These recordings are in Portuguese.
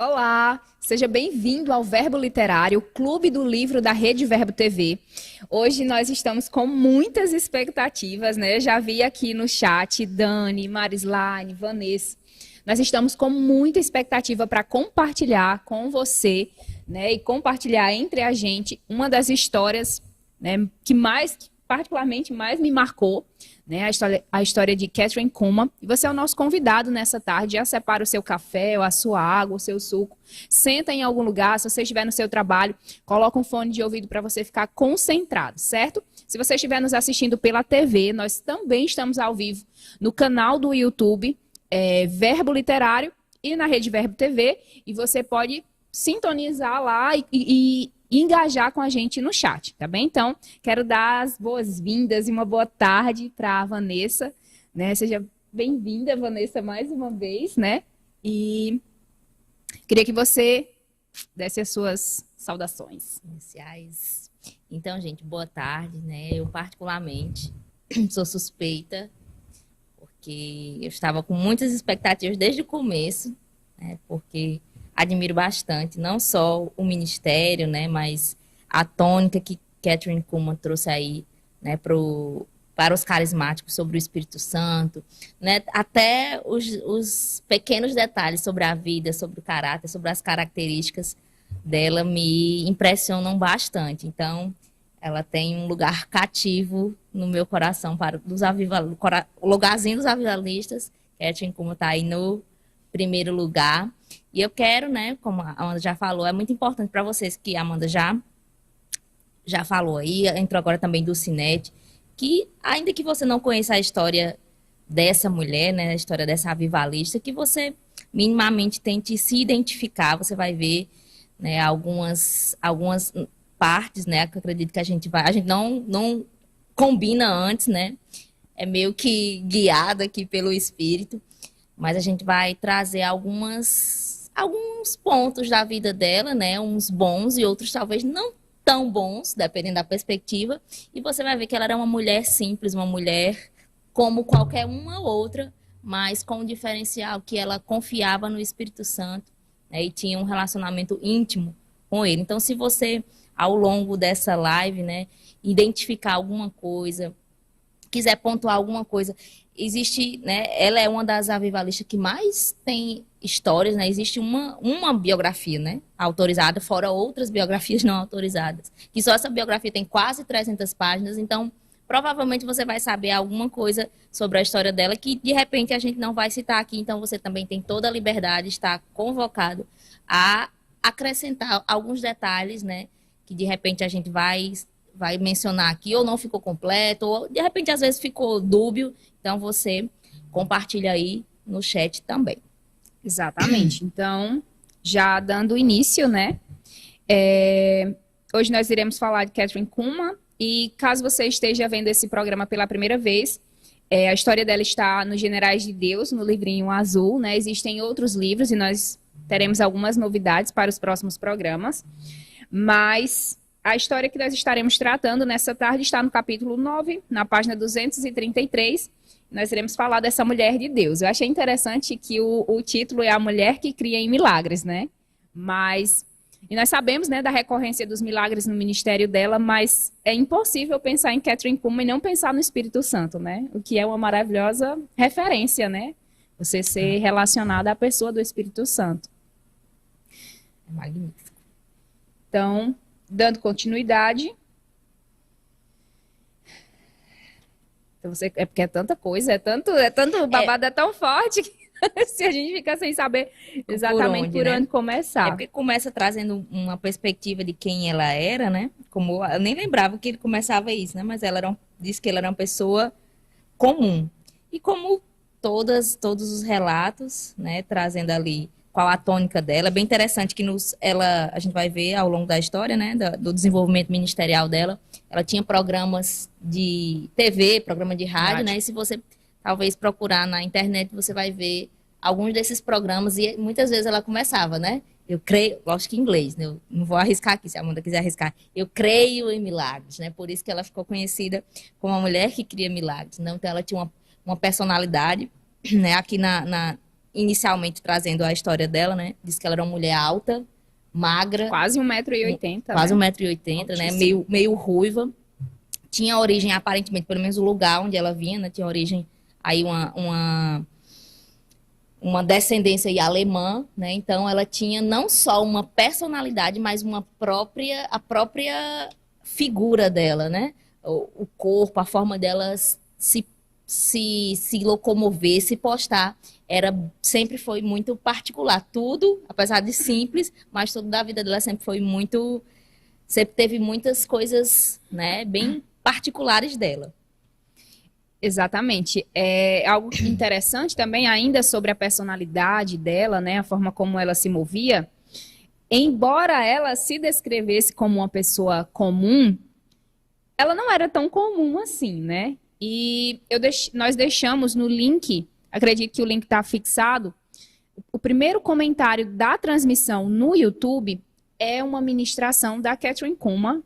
Olá, seja bem-vindo ao Verbo Literário, Clube do Livro da Rede Verbo TV. Hoje nós estamos com muitas expectativas, né? Já vi aqui no chat Dani, Marislaine, Vanessa. Nós estamos com muita expectativa para compartilhar com você, né? E compartilhar entre a gente uma das histórias, né, particularmente mais me marcou, né, a história de Kathryn Kuhlman. E você é o nosso convidado nessa tarde. Já separa o seu café, ou a sua água, o seu suco. Senta em algum lugar, se você estiver no seu trabalho, coloca um fone de ouvido para você ficar concentrado, certo? Se você estiver nos assistindo pela TV, nós também estamos ao vivo no canal do YouTube, Verbo Literário, e na Rede Verbo TV. E você pode sintonizar lá e engajar com a gente no chat, tá bem? Então, quero dar as boas-vindas e uma boa tarde para a Vanessa, né? Seja bem-vinda, Vanessa, mais uma vez, né? E queria que você desse as suas saudações iniciais. Então, gente, boa tarde, né? Eu, particularmente, sou suspeita, porque eu estava com muitas expectativas desde o começo, né? Porque admiro bastante, não só o ministério, né, mas a tônica que Kathryn Kuhlman trouxe aí, né, para os carismáticos sobre o Espírito Santo, né, até os pequenos detalhes sobre a vida, sobre o caráter, sobre as características dela me impressionam bastante. Então, ela tem um lugar cativo no meu coração para o lugarzinho dos avivalistas. Kathryn Kuhlman está aí no primeiro lugar. E eu quero, né, como a Amanda já falou, é muito importante para vocês, que a Amanda já falou aí, entrou agora também do Cinete, que ainda que você não conheça a história dessa mulher, né, a história dessa avivalista, que você minimamente tente se identificar, você vai ver, né, algumas partes, né, que eu acredito que a gente não combina antes, né, é meio que guiada aqui pelo Espírito, mas a gente vai trazer alguns pontos da vida dela, né? Uns bons e outros talvez não tão bons, dependendo da perspectiva. E você vai ver que ela era uma mulher simples, uma mulher como qualquer uma outra, mas com um diferencial que ela confiava no Espírito Santo, né? E tinha um relacionamento íntimo com ele. Então, se você, ao longo dessa live, né, identificar alguma coisa, quiser pontuar alguma coisa, existe, né, ela é uma das avivalistas que mais tem histórias, né, existe uma biografia, né, autorizada, fora outras biografias não autorizadas, que só essa biografia tem quase 300 páginas, então provavelmente você vai saber alguma coisa sobre a história dela que de repente a gente não vai citar aqui, então você também tem toda a liberdade, está convocado a acrescentar alguns detalhes, né, que de repente a gente vai mencionar aqui, ou não ficou completo, ou de repente às vezes ficou dúbio, então você compartilha aí no chat também. Exatamente. Então, já dando início, né? Hoje nós iremos falar de Kathryn Kuhlman, e caso você esteja vendo esse programa pela primeira vez, a história dela está no Generais de Deus, no livrinho azul, né? Existem outros livros e nós teremos algumas novidades para os próximos programas, mas a história que nós estaremos tratando nessa tarde está no capítulo 9, na página 233. Nós iremos falar dessa mulher de Deus. Eu achei interessante que o título é A Mulher que Cria em Milagres, né? E nós sabemos, né, da recorrência dos milagres no ministério dela, mas é impossível pensar em Kathryn Kuhlman e não pensar no Espírito Santo, né? O que é uma maravilhosa referência, né? Você ser relacionada à pessoa do Espírito Santo. É magnífico. Então, dando continuidade. Então é porque é tanta coisa, é tanto babado, é tão forte que se a gente fica sem saber exatamente por onde começar. É porque começa trazendo uma perspectiva de quem ela era, né? Como eu nem lembrava que ele começava isso, né? Mas disse que ela era uma pessoa comum. E como todos os relatos, né, trazendo ali qual a tônica dela. É bem interessante que a gente vai ver ao longo da história, né, do desenvolvimento ministerial dela. Ela tinha programas de TV, programa de rádio, né? E se você talvez procurar na internet, você vai ver alguns desses programas e muitas vezes ela começava, né? Eu creio, lógico que em inglês, né? Eu não vou arriscar aqui, se a Amanda quiser arriscar. Eu creio em milagres, né? Por isso que ela ficou conhecida como uma mulher que cria milagres, né? Então ela tinha uma personalidade, né? Aqui inicialmente trazendo a história dela, né? Diz que ela era uma mulher alta, magra. Quase 1,80 m. Quase né? 1,80 m, né? Meio ruiva. Tinha origem, aparentemente, pelo menos o lugar onde ela vinha, né? Tinha origem aí uma descendência aí alemã, né? Então ela tinha não só uma personalidade, mas a própria figura dela, né? O corpo, a forma dela se locomover, se postar, sempre foi muito particular. Tudo, apesar de simples, mas tudo da vida dela sempre teve muitas coisas, né, bem particulares dela. Exatamente. É algo interessante também, ainda sobre a personalidade dela, né, a forma como ela se movia. Embora ela se descrevesse como uma pessoa comum, ela não era tão comum assim, né? E nós deixamos no link, acredito que o link está fixado, o primeiro comentário da transmissão no YouTube é uma ministração da Kathryn Kuhlman,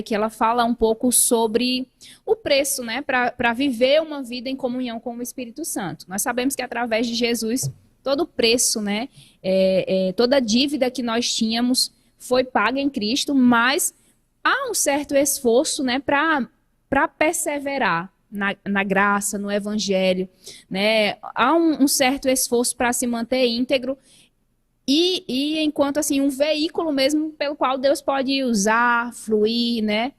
que ela fala um pouco sobre o preço, né, para viver uma vida em comunhão com o Espírito Santo. Nós sabemos que através de Jesus, todo o preço, né, toda a dívida que nós tínhamos foi paga em Cristo, mas há um certo esforço, né, para perseverar na graça, no Evangelho, né? Há um certo esforço para se manter íntegro e enquanto assim um veículo mesmo pelo qual Deus pode usar, fluir, né?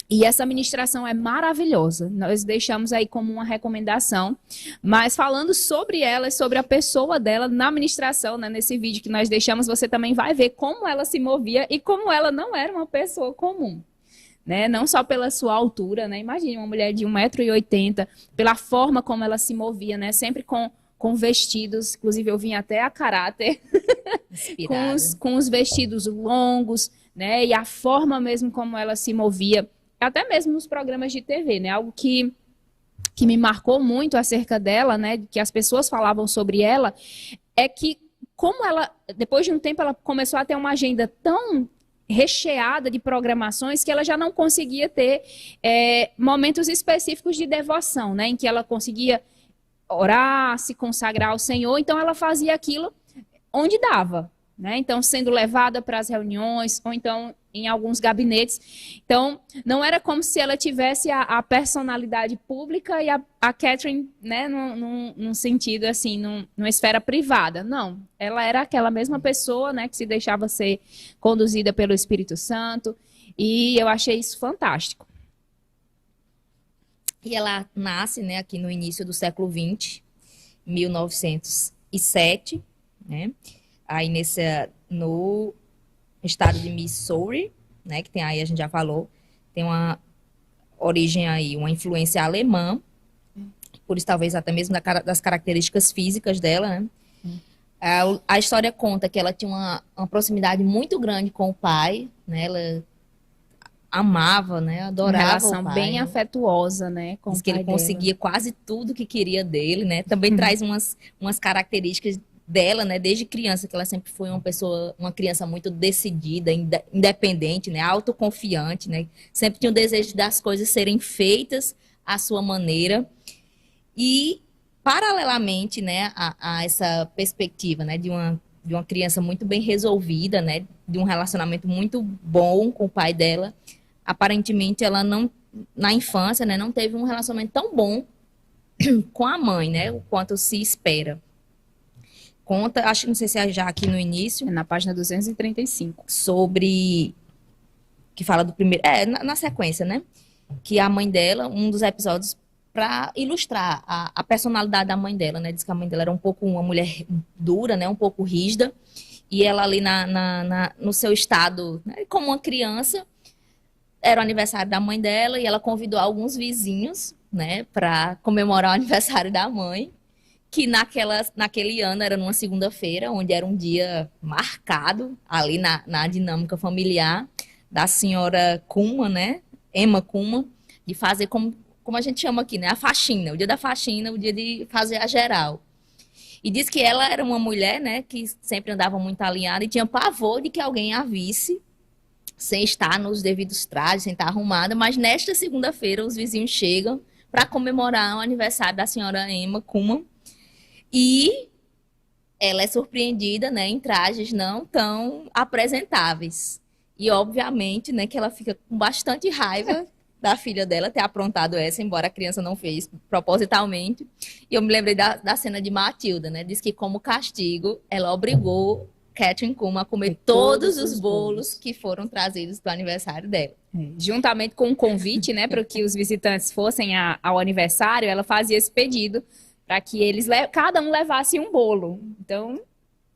E essa ministração é maravilhosa. Nós deixamos aí como uma recomendação, mas falando sobre ela e sobre a pessoa dela na ministração, né? Nesse vídeo que nós deixamos, você também vai ver como ela se movia e como ela não era uma pessoa comum. Né? Não só pela sua altura, né? Imagine uma mulher de 1,80 m, pela forma como ela se movia, né? Sempre com vestidos, inclusive eu vim até a caráter, com os vestidos longos, né? E a forma mesmo como ela se movia, até mesmo nos programas de TV, né? Algo que me marcou muito acerca dela, né? Que as pessoas falavam sobre ela, é que como ela, depois de um tempo, ela começou a ter uma agenda tão recheada de programações que ela já não conseguia ter momentos específicos de devoção, né, em que ela conseguia orar, se consagrar ao Senhor. Então ela fazia aquilo onde dava, né? Então sendo levada para as reuniões ou então em alguns gabinetes. Então não era como se ela tivesse a personalidade pública e a Kathryn, né, num sentido assim, numa esfera privada. Não, ela era aquela mesma pessoa, né, que se deixava ser conduzida pelo Espírito Santo, e eu achei isso fantástico. E ela nasce, né, aqui no início do século XX, 1907, né? Aí no estado de Missouri, né, que tem aí, a gente já falou, tem uma origem aí, uma influência alemã, por isso talvez até mesmo das características físicas dela, né? A história conta que ela tinha uma proximidade muito grande com o pai, né? Ela amava, né? Adorava uma relação o pai, bem né? afetuosa, né, com Diz o que pai ele conseguia quase tudo que queria dele, né? Também traz umas características dela, né? Desde criança, que ela sempre foi uma criança muito decidida, independente, né? Autoconfiante, né? Sempre tinha o desejo das coisas serem feitas à sua maneira. E, paralelamente, né, a essa perspectiva, né, de uma criança muito bem resolvida, né? De um relacionamento muito bom com o pai dela, aparentemente ela não, na infância, né, não teve um relacionamento tão bom com a mãe, né? O quanto se espera. Conta, acho que não sei se é já aqui no início. É na página 235. Sobre. Que fala do primeiro. Na sequência, né? Que a mãe dela, um dos episódios, para ilustrar a personalidade da mãe dela, né? Diz que a mãe dela era uma mulher dura, né? Um pouco rígida. E ela ali no seu estado, né, como uma criança, era o aniversário da mãe dela e ela convidou alguns vizinhos, né? Para comemorar o aniversário da mãe. Que naquele ano era numa segunda-feira, onde era um dia marcado ali na dinâmica familiar da senhora Kuhlman, né? Emma Kuhlman, de fazer como a gente chama aqui, né? A faxina, o dia da faxina, o dia de fazer a geral. E diz que ela era uma mulher, né? Que sempre andava muito alinhada e tinha pavor de que alguém a visse sem estar nos devidos trajes, sem estar arrumada. Mas nesta segunda-feira os vizinhos chegam para comemorar o aniversário da senhora Emma Kuhlman. E ela é surpreendida, né, em trajes não tão apresentáveis. E, obviamente, né, que ela fica com bastante raiva da filha dela ter aprontado essa, embora a criança não fez propositalmente. E eu me lembrei da cena de Matilda, né? Diz que, como castigo, ela obrigou Catherine Kuma a comer todos os bolos que foram trazidos do aniversário dela. Juntamente com o convite, né, para que os visitantes fossem ao aniversário, ela fazia esse pedido para que cada um levasse um bolo. Então,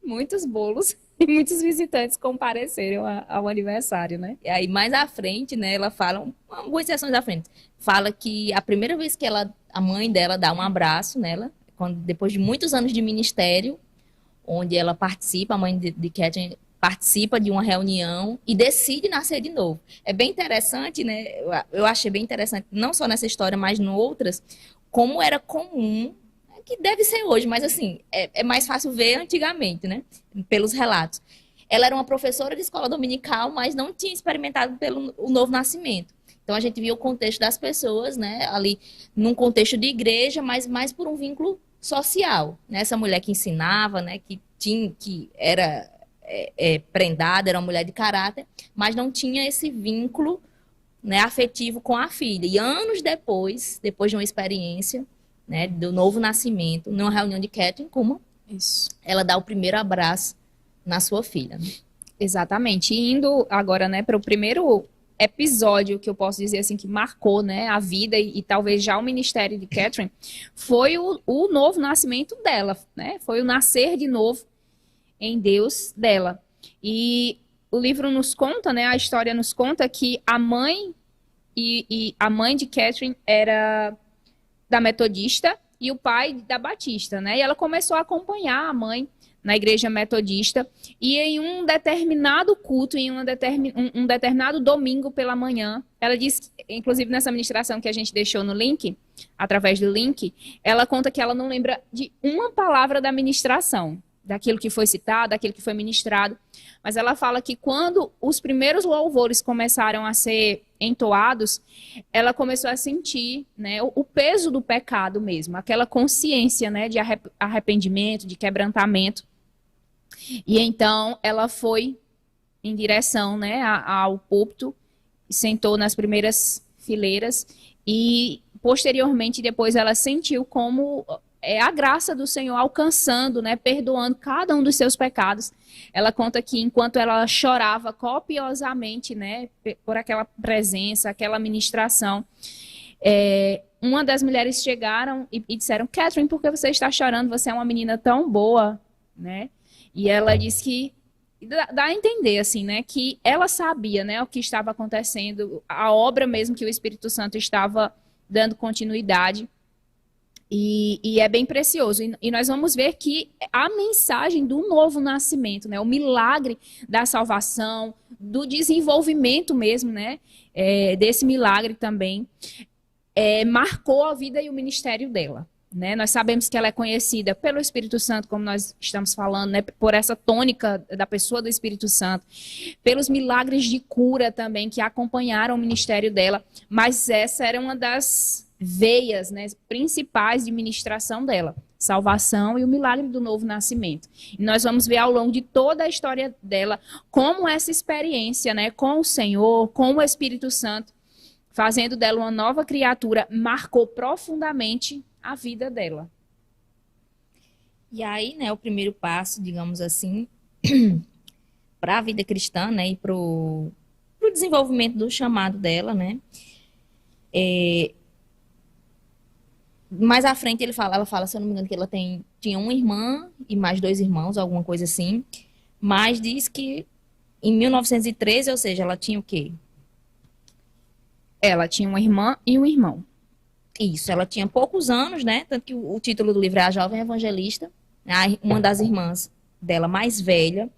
muitos bolos e muitos visitantes compareceram ao aniversário, né? E aí, mais à frente, né, ela fala, algumas sessões à frente, fala que a primeira vez que a mãe dela dá um abraço nela, depois de muitos anos de ministério, onde ela participa, a mãe de Catherine participa de uma reunião e decide nascer de novo. É bem interessante, né? Eu achei bem interessante, não só nessa história, mas em outras, como era comum, que deve ser hoje, mas assim, é mais fácil ver antigamente, né? Pelos relatos. Ela era uma professora de escola dominical, mas não tinha experimentado o novo nascimento. Então a gente via o contexto das pessoas, né? Ali num contexto de igreja, mas mais por um vínculo social. Né? Essa mulher que ensinava, né? Que era prendada, era uma mulher de caráter, mas não tinha esse vínculo, né, afetivo com a filha. E anos depois de uma experiência, né, do novo nascimento, numa reunião de Catherine Kuma, ela dá o primeiro abraço na sua filha. Né? Exatamente. E indo agora, né, para o primeiro episódio que eu posso dizer assim que marcou, né, a vida e talvez já o ministério de Catherine, foi o novo nascimento dela, né? Foi o nascer de novo em Deus dela. E o livro nos conta, né, a história nos conta que a mãe e a mãe de Catherine era da Metodista e o pai da Batista, né? E ela começou a acompanhar a mãe na igreja metodista, e em um determinado culto, em um determinado domingo pela manhã, ela diz, inclusive nessa ministração que a gente deixou no link, através do link, ela conta que ela não lembra de uma palavra da ministração, daquilo que foi citado, daquilo que foi ministrado, mas ela fala que quando os primeiros louvores começaram a ser entoados, ela começou a sentir, né, o peso do pecado mesmo, aquela consciência, né, de arrependimento, de quebrantamento. E então ela foi em direção, né, ao púlpito, sentou nas primeiras fileiras e posteriormente depois ela sentiu como a graça do Senhor alcançando, né, perdoando cada um dos seus pecados. Ela conta que enquanto ela chorava copiosamente, né, por aquela presença, aquela ministração, uma das mulheres chegaram e disseram: Catherine, por que você está chorando? Você é uma menina tão boa, né? E ela disse que dá a entender assim, né, que ela sabia, né, o que estava acontecendo, a obra mesmo que o Espírito Santo estava dando continuidade. E é bem precioso. E nós vamos ver que a mensagem do novo nascimento, né, o milagre da salvação, do desenvolvimento mesmo, né, desse milagre também, marcou a vida e o ministério dela. Né? Nós sabemos que ela é conhecida pelo Espírito Santo, como nós estamos falando, né? Por essa tônica da pessoa do Espírito Santo, pelos milagres de cura também que acompanharam o ministério dela, mas essa era uma das veias, né, principais de ministração dela, salvação e o milagre do novo nascimento. E nós vamos ver ao longo de toda a história dela como essa experiência, né, com o Senhor, com o Espírito Santo, fazendo dela uma nova criatura, marcou profundamente a vida dela. E aí, né, o primeiro passo, digamos assim, para a vida cristã, né, e para o desenvolvimento do chamado dela, né, mais à frente ela fala, se eu não me engano, que ela tinha uma irmã e mais 2 irmãos, alguma coisa assim, mas diz que em 1913, ou seja, ela tinha o quê? Ela tinha uma irmã e um irmão. Isso, ela tinha poucos anos, né? Tanto que o título do livro é A Jovem Evangelista. Uma das irmãs dela, mais velha,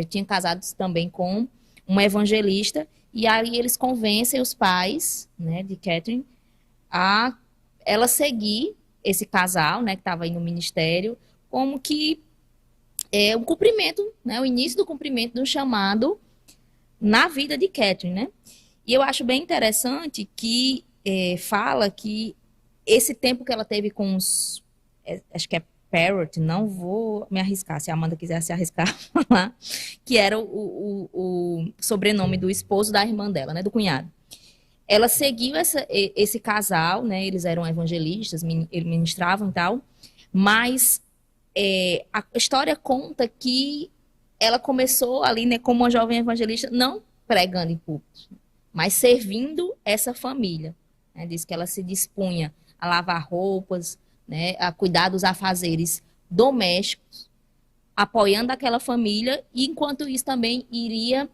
tinha casado também com uma evangelista. E aí eles convencem os pais, né, de Catherine a ela seguir esse casal, né, que estava aí no ministério, como que o cumprimento, né, o início do cumprimento do chamado na vida de Catherine, né? E eu acho bem interessante que fala que esse tempo que ela teve com acho que é Parrott, não vou me arriscar, se a Amanda quiser se arriscar a falar, que era o sobrenome do esposo da irmã dela, né, do cunhado. Ela seguiu esse casal, né, eles eram evangelistas, eles ministravam e tal, mas a história conta que ela começou ali, né, como uma jovem evangelista, não pregando em púlpitos, mas servindo essa família. Né? Diz que ela se dispunha a lavar roupas, né, a cuidar dos afazeres domésticos, apoiando aquela família, e enquanto isso também iria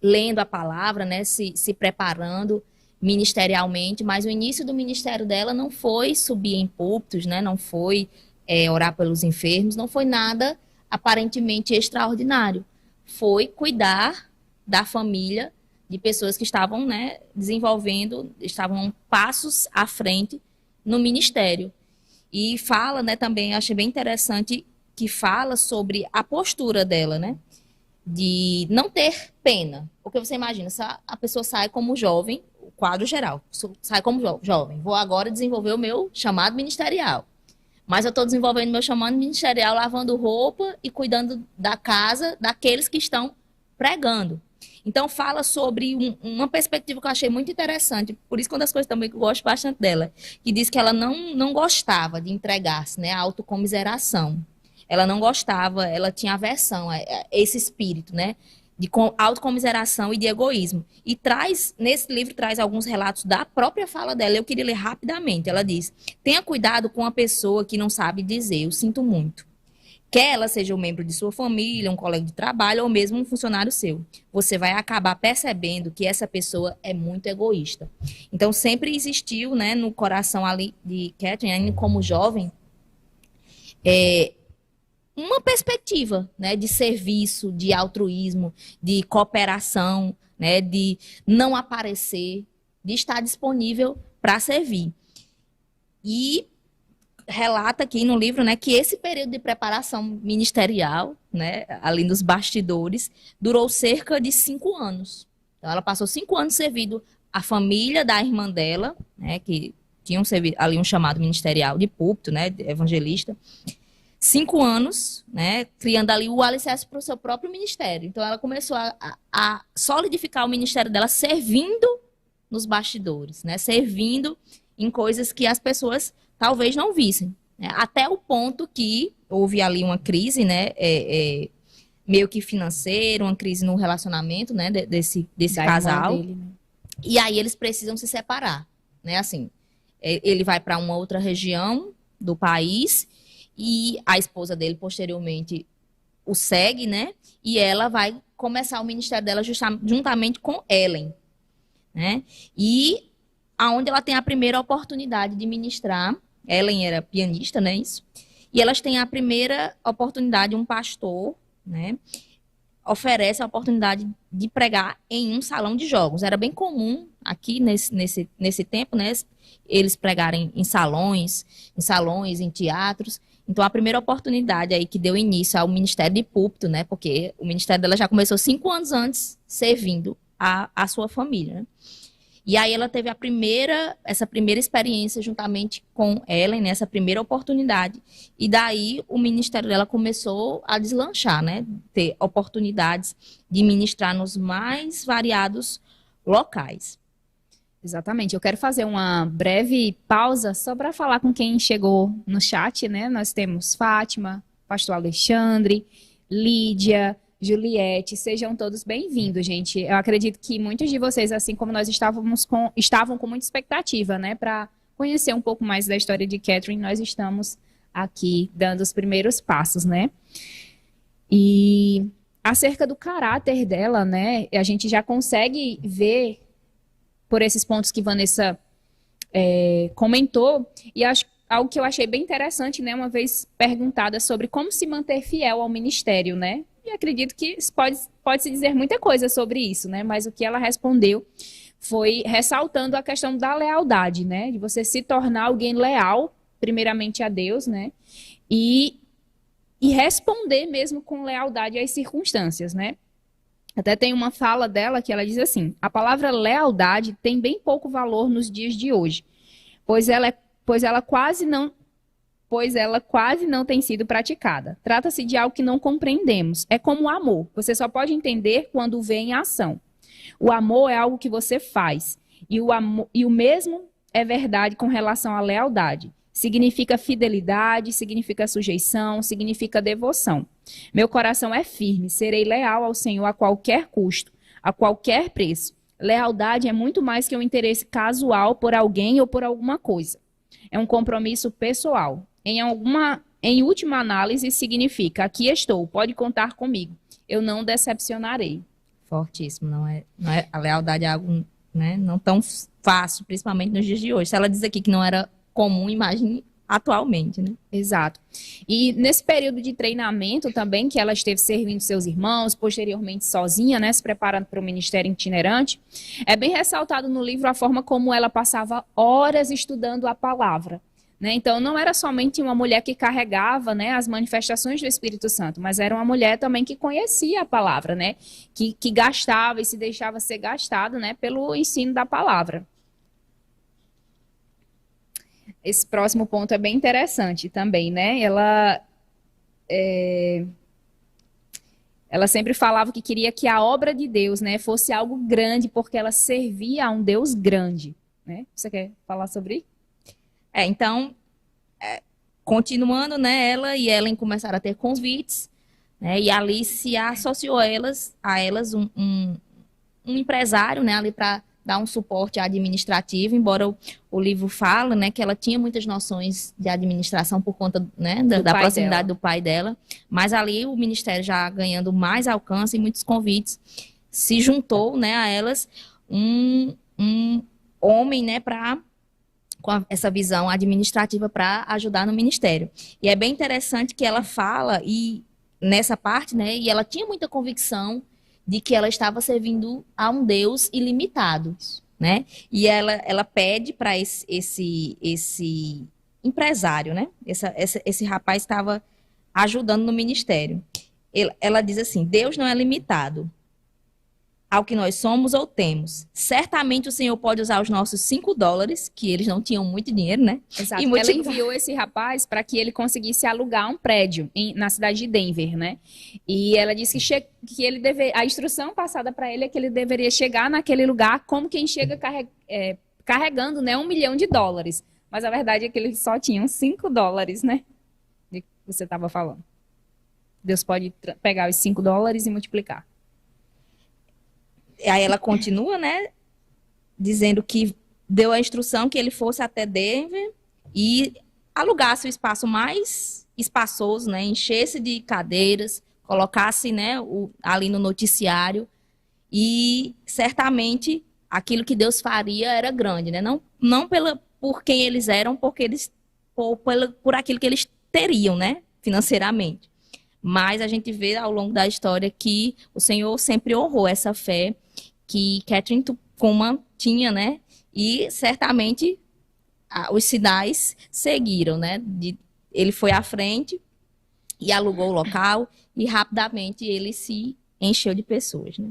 lendo a palavra, né, se preparando ministerialmente, mas o início do ministério dela não foi subir em púlpitos, né, não foi orar pelos enfermos, não foi nada aparentemente extraordinário. Foi cuidar da família, de pessoas que estavam, né, desenvolvendo, estavam passos à frente no ministério. E fala, né, também, achei bem interessante, que fala sobre a postura dela, né, de não ter pena. Porque você imagina, a pessoa sai como jovem, o quadro geral, sai como jovem, vou agora desenvolver o meu chamado ministerial. Mas eu estou desenvolvendo meu chamado ministerial, lavando roupa e cuidando da casa daqueles que estão pregando. Então, fala sobre uma perspectiva que eu achei muito interessante. Por isso, uma das coisas também que eu gosto bastante dela, que diz que ela não gostava de entregar-se, né, à autocomiseração. Ela não gostava, ela tinha aversão a esse espírito, né, de autocomiseração e de egoísmo. E nesse livro, traz alguns relatos da própria fala dela. Eu queria ler rapidamente. Ela diz: tenha cuidado com a pessoa que não sabe dizer, eu sinto muito. Quer ela seja um membro de sua família, um colega de trabalho ou mesmo um funcionário seu. Você vai acabar percebendo que essa pessoa é muito egoísta. Então, sempre existiu, né, no coração ali de Catherine, ainda como jovem, uma perspectiva, né, de serviço, de altruísmo, de cooperação, né, de não aparecer, de estar disponível para servir. E relata aqui no livro, né, que esse período de preparação ministerial, né, ali nos bastidores, durou cerca de 5 anos. Então, ela passou 5 anos servindo a família da irmã dela, né, que tinham ali um chamado ministerial de púlpito, né, de evangelista. 5 anos, né, criando ali o alicerce para o seu próprio ministério. Então, ela começou a solidificar o ministério dela servindo nos bastidores, né, servindo em coisas que as pessoas talvez não vissem. Né, até o ponto que houve ali uma crise, né, meio que financeira, uma crise no relacionamento, né, desse casal. Dele, né? E aí eles precisam se separar. Né, assim, ele vai para uma outra região do país e a esposa dele, posteriormente, o segue, né? E ela vai começar o ministério dela juntamente com Ellen, né? E aonde ela tem a primeira oportunidade de ministrar. Ellen era pianista, né? Isso. E elas têm a primeira oportunidade, um pastor, né, oferece a oportunidade de pregar em um salão de jogos. Era bem comum aqui nesse tempo, né, eles pregarem em salões, em teatros. Então, a primeira oportunidade aí que deu início ao ministério de púlpito, né, porque o ministério dela já começou 5 anos antes, servindo a sua família, né? E aí ela teve essa primeira experiência juntamente com Ellen, né, essa primeira oportunidade. E daí o ministério dela começou a deslanchar, né? Ter oportunidades de ministrar nos mais variados locais. Exatamente. Eu quero fazer uma breve pausa só para falar com quem chegou no chat, né? Nós temos Fátima, Pastor Alexandre, Lídia, Juliette, sejam todos bem-vindos, gente. Eu acredito que muitos de vocês, assim como nós estavam com muita expectativa, né, para conhecer um pouco mais da história de Catherine. Nós estamos aqui dando os primeiros passos, né? E acerca do caráter dela, né, a gente já consegue ver por esses pontos que Vanessa comentou, e acho algo que eu achei bem interessante, né, uma vez perguntada sobre como se manter fiel ao ministério, né? E acredito que pode-se dizer muita coisa sobre isso, né? Mas o que ela respondeu foi ressaltando a questão da lealdade, né? De você se tornar alguém leal, primeiramente a Deus, né? E responder mesmo com lealdade às circunstâncias, né? Até tem uma fala dela que ela diz assim: a palavra lealdade tem bem pouco valor nos dias de hoje, pois ela quase não pois ela quase não tem sido praticada. Trata-se de algo que não compreendemos. É como o amor. Você só pode entender quando vê em ação. O amor é algo que você faz. E o mesmo é verdade com relação à lealdade. Significa fidelidade, significa sujeição, significa devoção. Meu coração é firme, serei leal ao Senhor a qualquer custo, a qualquer preço. Lealdade é muito mais que um interesse casual por alguém ou por alguma coisa. É um compromisso pessoal. Em última análise, significa: aqui estou, pode contar comigo. Eu não decepcionarei. Fortíssimo, a lealdade é algo, né, não tão fácil, principalmente nos dias de hoje. Se ela diz aqui que não era comum, imagine atualmente, né? Exato. E nesse período de treinamento também, que ela esteve servindo seus irmãos, posteriormente sozinha, né, se preparando para o ministério itinerante, é bem ressaltado no livro a forma como ela passava horas estudando a palavra. Né? Então, não era somente uma mulher que carregava, né, as manifestações do Espírito Santo, mas era uma mulher também que conhecia a palavra, né, que gastava e se deixava ser gastada, né, pelo ensino da palavra. Esse próximo ponto é bem interessante também, né? Ela sempre falava que queria que a obra de Deus, né, fosse algo grande, porque ela servia a um Deus grande, né? Você quer falar sobre isso? Então, continuando, né, ela e Ellen começaram a ter convites, né, e ali se associou a elas um empresário, né, ali para dar um suporte administrativo, embora o livro fala, né, que ela tinha muitas noções de administração por conta, né, da proximidade do pai dela, mas ali o ministério já ganhando mais alcance e muitos convites, se juntou, né, a elas um homem, né, com essa visão administrativa para ajudar no ministério. E é bem interessante que ela fala, e nessa parte, né, e ela tinha muita convicção de que ela estava servindo a um Deus ilimitado, né? E ela pede para esse empresário, né? Esse rapaz estava ajudando no ministério. Ela diz assim: Deus não é limitado ao que nós somos ou temos. Certamente o Senhor pode usar os nossos $5, que eles não tinham muito dinheiro, né? Exato. Ela enviou esse rapaz para que ele conseguisse alugar um prédio na cidade de Denver, né? E ela disse que ele a instrução passada para ele é que ele deveria chegar naquele lugar como quem chega carregando, né, $1 milhão. Mas a verdade é que eles só tinham $5, né? De que você estava falando. Deus pode pegar os $5 e multiplicar. Aí ela continua, né, dizendo que deu a instrução que ele fosse até Denver e alugasse o espaço mais espaçoso, né, enchesse de cadeiras, colocasse, né, ali no noticiário, e certamente aquilo que Deus faria era grande, né, não por quem eles eram, por aquilo que eles teriam, né, financeiramente. Mas a gente vê ao longo da história que o Senhor sempre honrou essa fé que Kathryn Kuhlman tinha, né? E certamente os sinais seguiram, né? Ele foi à frente e alugou o local e rapidamente ele se encheu de pessoas, né?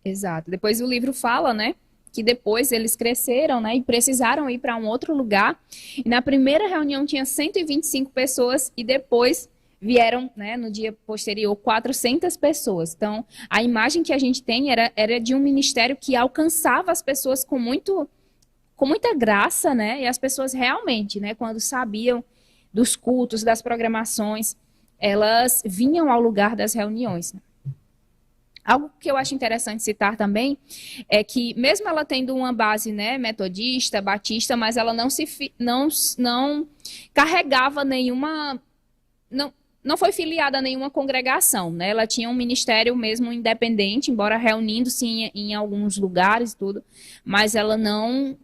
Exato. Depois o livro fala, né, que depois eles cresceram, né, e precisaram ir para um outro lugar. E na primeira reunião tinha 125 pessoas e depois vieram, né, no dia posterior, 400 pessoas. Então, a imagem que a gente tem era de um ministério que alcançava as pessoas com muita graça, né? E as pessoas realmente, né, quando sabiam dos cultos, das programações, elas vinham ao lugar das reuniões. Algo que eu acho interessante citar também é que, mesmo ela tendo uma base, né, metodista, batista, mas ela não carregava nenhuma... Não foi filiada a nenhuma congregação, né? Ela tinha um ministério mesmo independente, embora reunindo-se em alguns lugares e tudo, mas ela não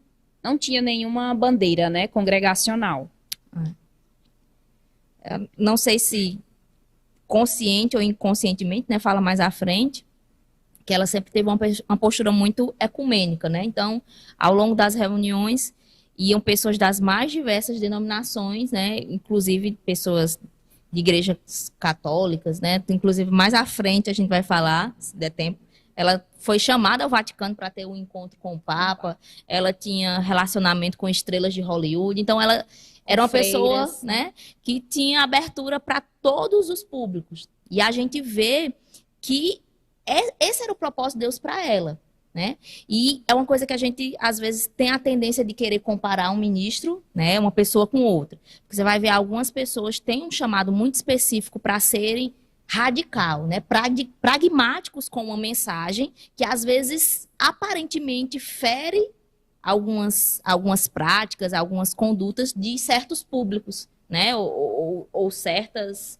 tinha nenhuma bandeira, né, congregacional. Não sei se consciente ou inconscientemente, né, fala mais à frente, que ela sempre teve uma postura muito ecumênica, né? Então, ao longo das reuniões, iam pessoas das mais diversas denominações, né? Inclusive pessoas de igrejas católicas, né? Inclusive, mais à frente a gente vai falar, se der tempo, Ela foi chamada ao Vaticano para ter um encontro com o Papa, ela tinha relacionamento com estrelas de Hollywood, então ela era uma pessoa, né, que tinha abertura para todos os públicos. E a gente vê que esse era o propósito de Deus para ela, né? E é uma coisa que a gente, às vezes, tem a tendência de querer comparar um ministro, né, uma pessoa com outra. Porque você vai ver algumas pessoas têm um chamado muito específico para serem radical, né, pragmáticos com uma mensagem que, às vezes, aparentemente fere algumas práticas, algumas condutas de certos públicos, né, ou certos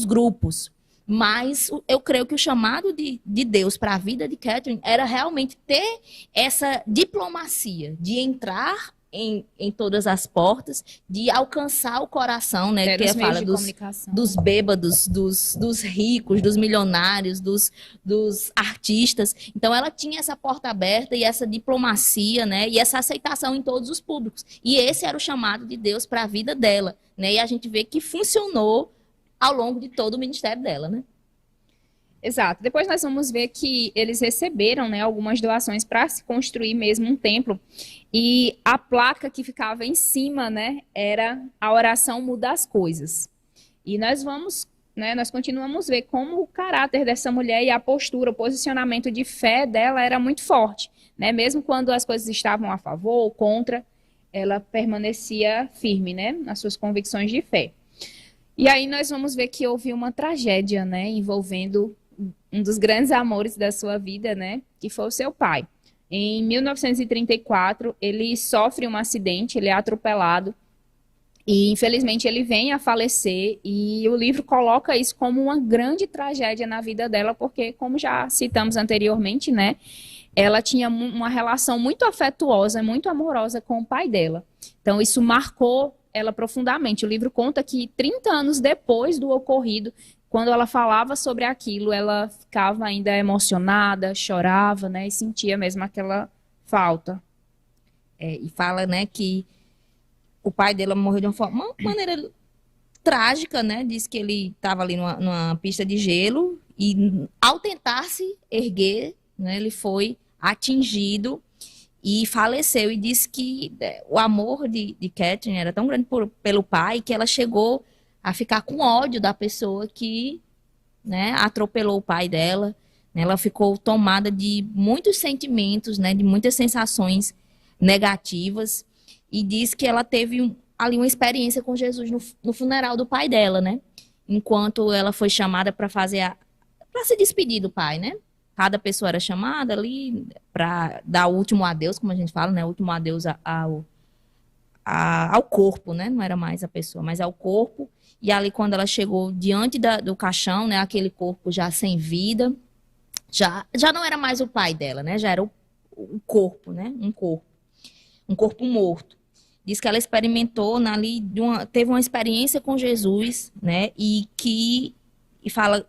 grupos. Mas eu creio que o chamado de Deus para a vida de Catherine era realmente ter essa diplomacia, de entrar em todas as portas, de alcançar o coração, né? Que fala dos bêbados, dos ricos, dos milionários, dos artistas. Então ela tinha essa porta aberta e essa diplomacia, né? E essa aceitação em todos os públicos. E esse era o chamado de Deus para a vida dela, né? E a gente vê que funcionou ao longo de todo o ministério dela, né? Exato. Depois nós vamos ver que eles receberam, né, algumas doações para se construir mesmo um templo. E a placa que ficava em cima, né, era a oração muda as coisas. E nós vamos, né, nós continuamos a ver como o caráter dessa mulher e a postura, o posicionamento de fé dela era muito forte, né? Mesmo quando as coisas estavam a favor ou contra, ela permanecia firme, né, nas suas convicções de fé. E aí nós vamos ver que houve uma tragédia, né, envolvendo um dos grandes amores da sua vida, né, que foi o seu pai. Em 1934, ele sofre um acidente, ele é atropelado e, infelizmente, ele vem a falecer e o livro coloca isso como uma grande tragédia na vida dela, porque, como já citamos anteriormente, né, ela tinha uma relação muito afetuosa, muito amorosa com o pai dela. Então, isso marcou ela profundamente. O livro conta que 30 anos depois do ocorrido, quando ela falava sobre aquilo, ela ficava ainda emocionada, chorava, né, e sentia mesmo aquela falta. E fala, né, que o pai dela morreu de uma maneira trágica, né, diz que ele estava ali numa pista de gelo e ao tentar se erguer, né, ele foi atingido e faleceu, e disse que o amor de Catherine era tão grande pelo pai que ela chegou a ficar com ódio da pessoa que, né, atropelou o pai dela. Ela ficou tomada de muitos sentimentos, né, de muitas sensações negativas, e diz que ela teve ali uma experiência com Jesus no funeral do pai dela, né, enquanto ela foi chamada para se despedir do pai, né. Cada pessoa era chamada ali para dar o último adeus, como a gente fala, né? O último adeus ao corpo, né? Não era mais a pessoa, mas ao corpo. E ali, quando ela chegou diante do caixão, né? Aquele corpo já sem vida, já não era mais o pai dela, né? Já era o corpo, né? Um corpo morto. Diz que ela experimentou ali, teve uma experiência com Jesus, né?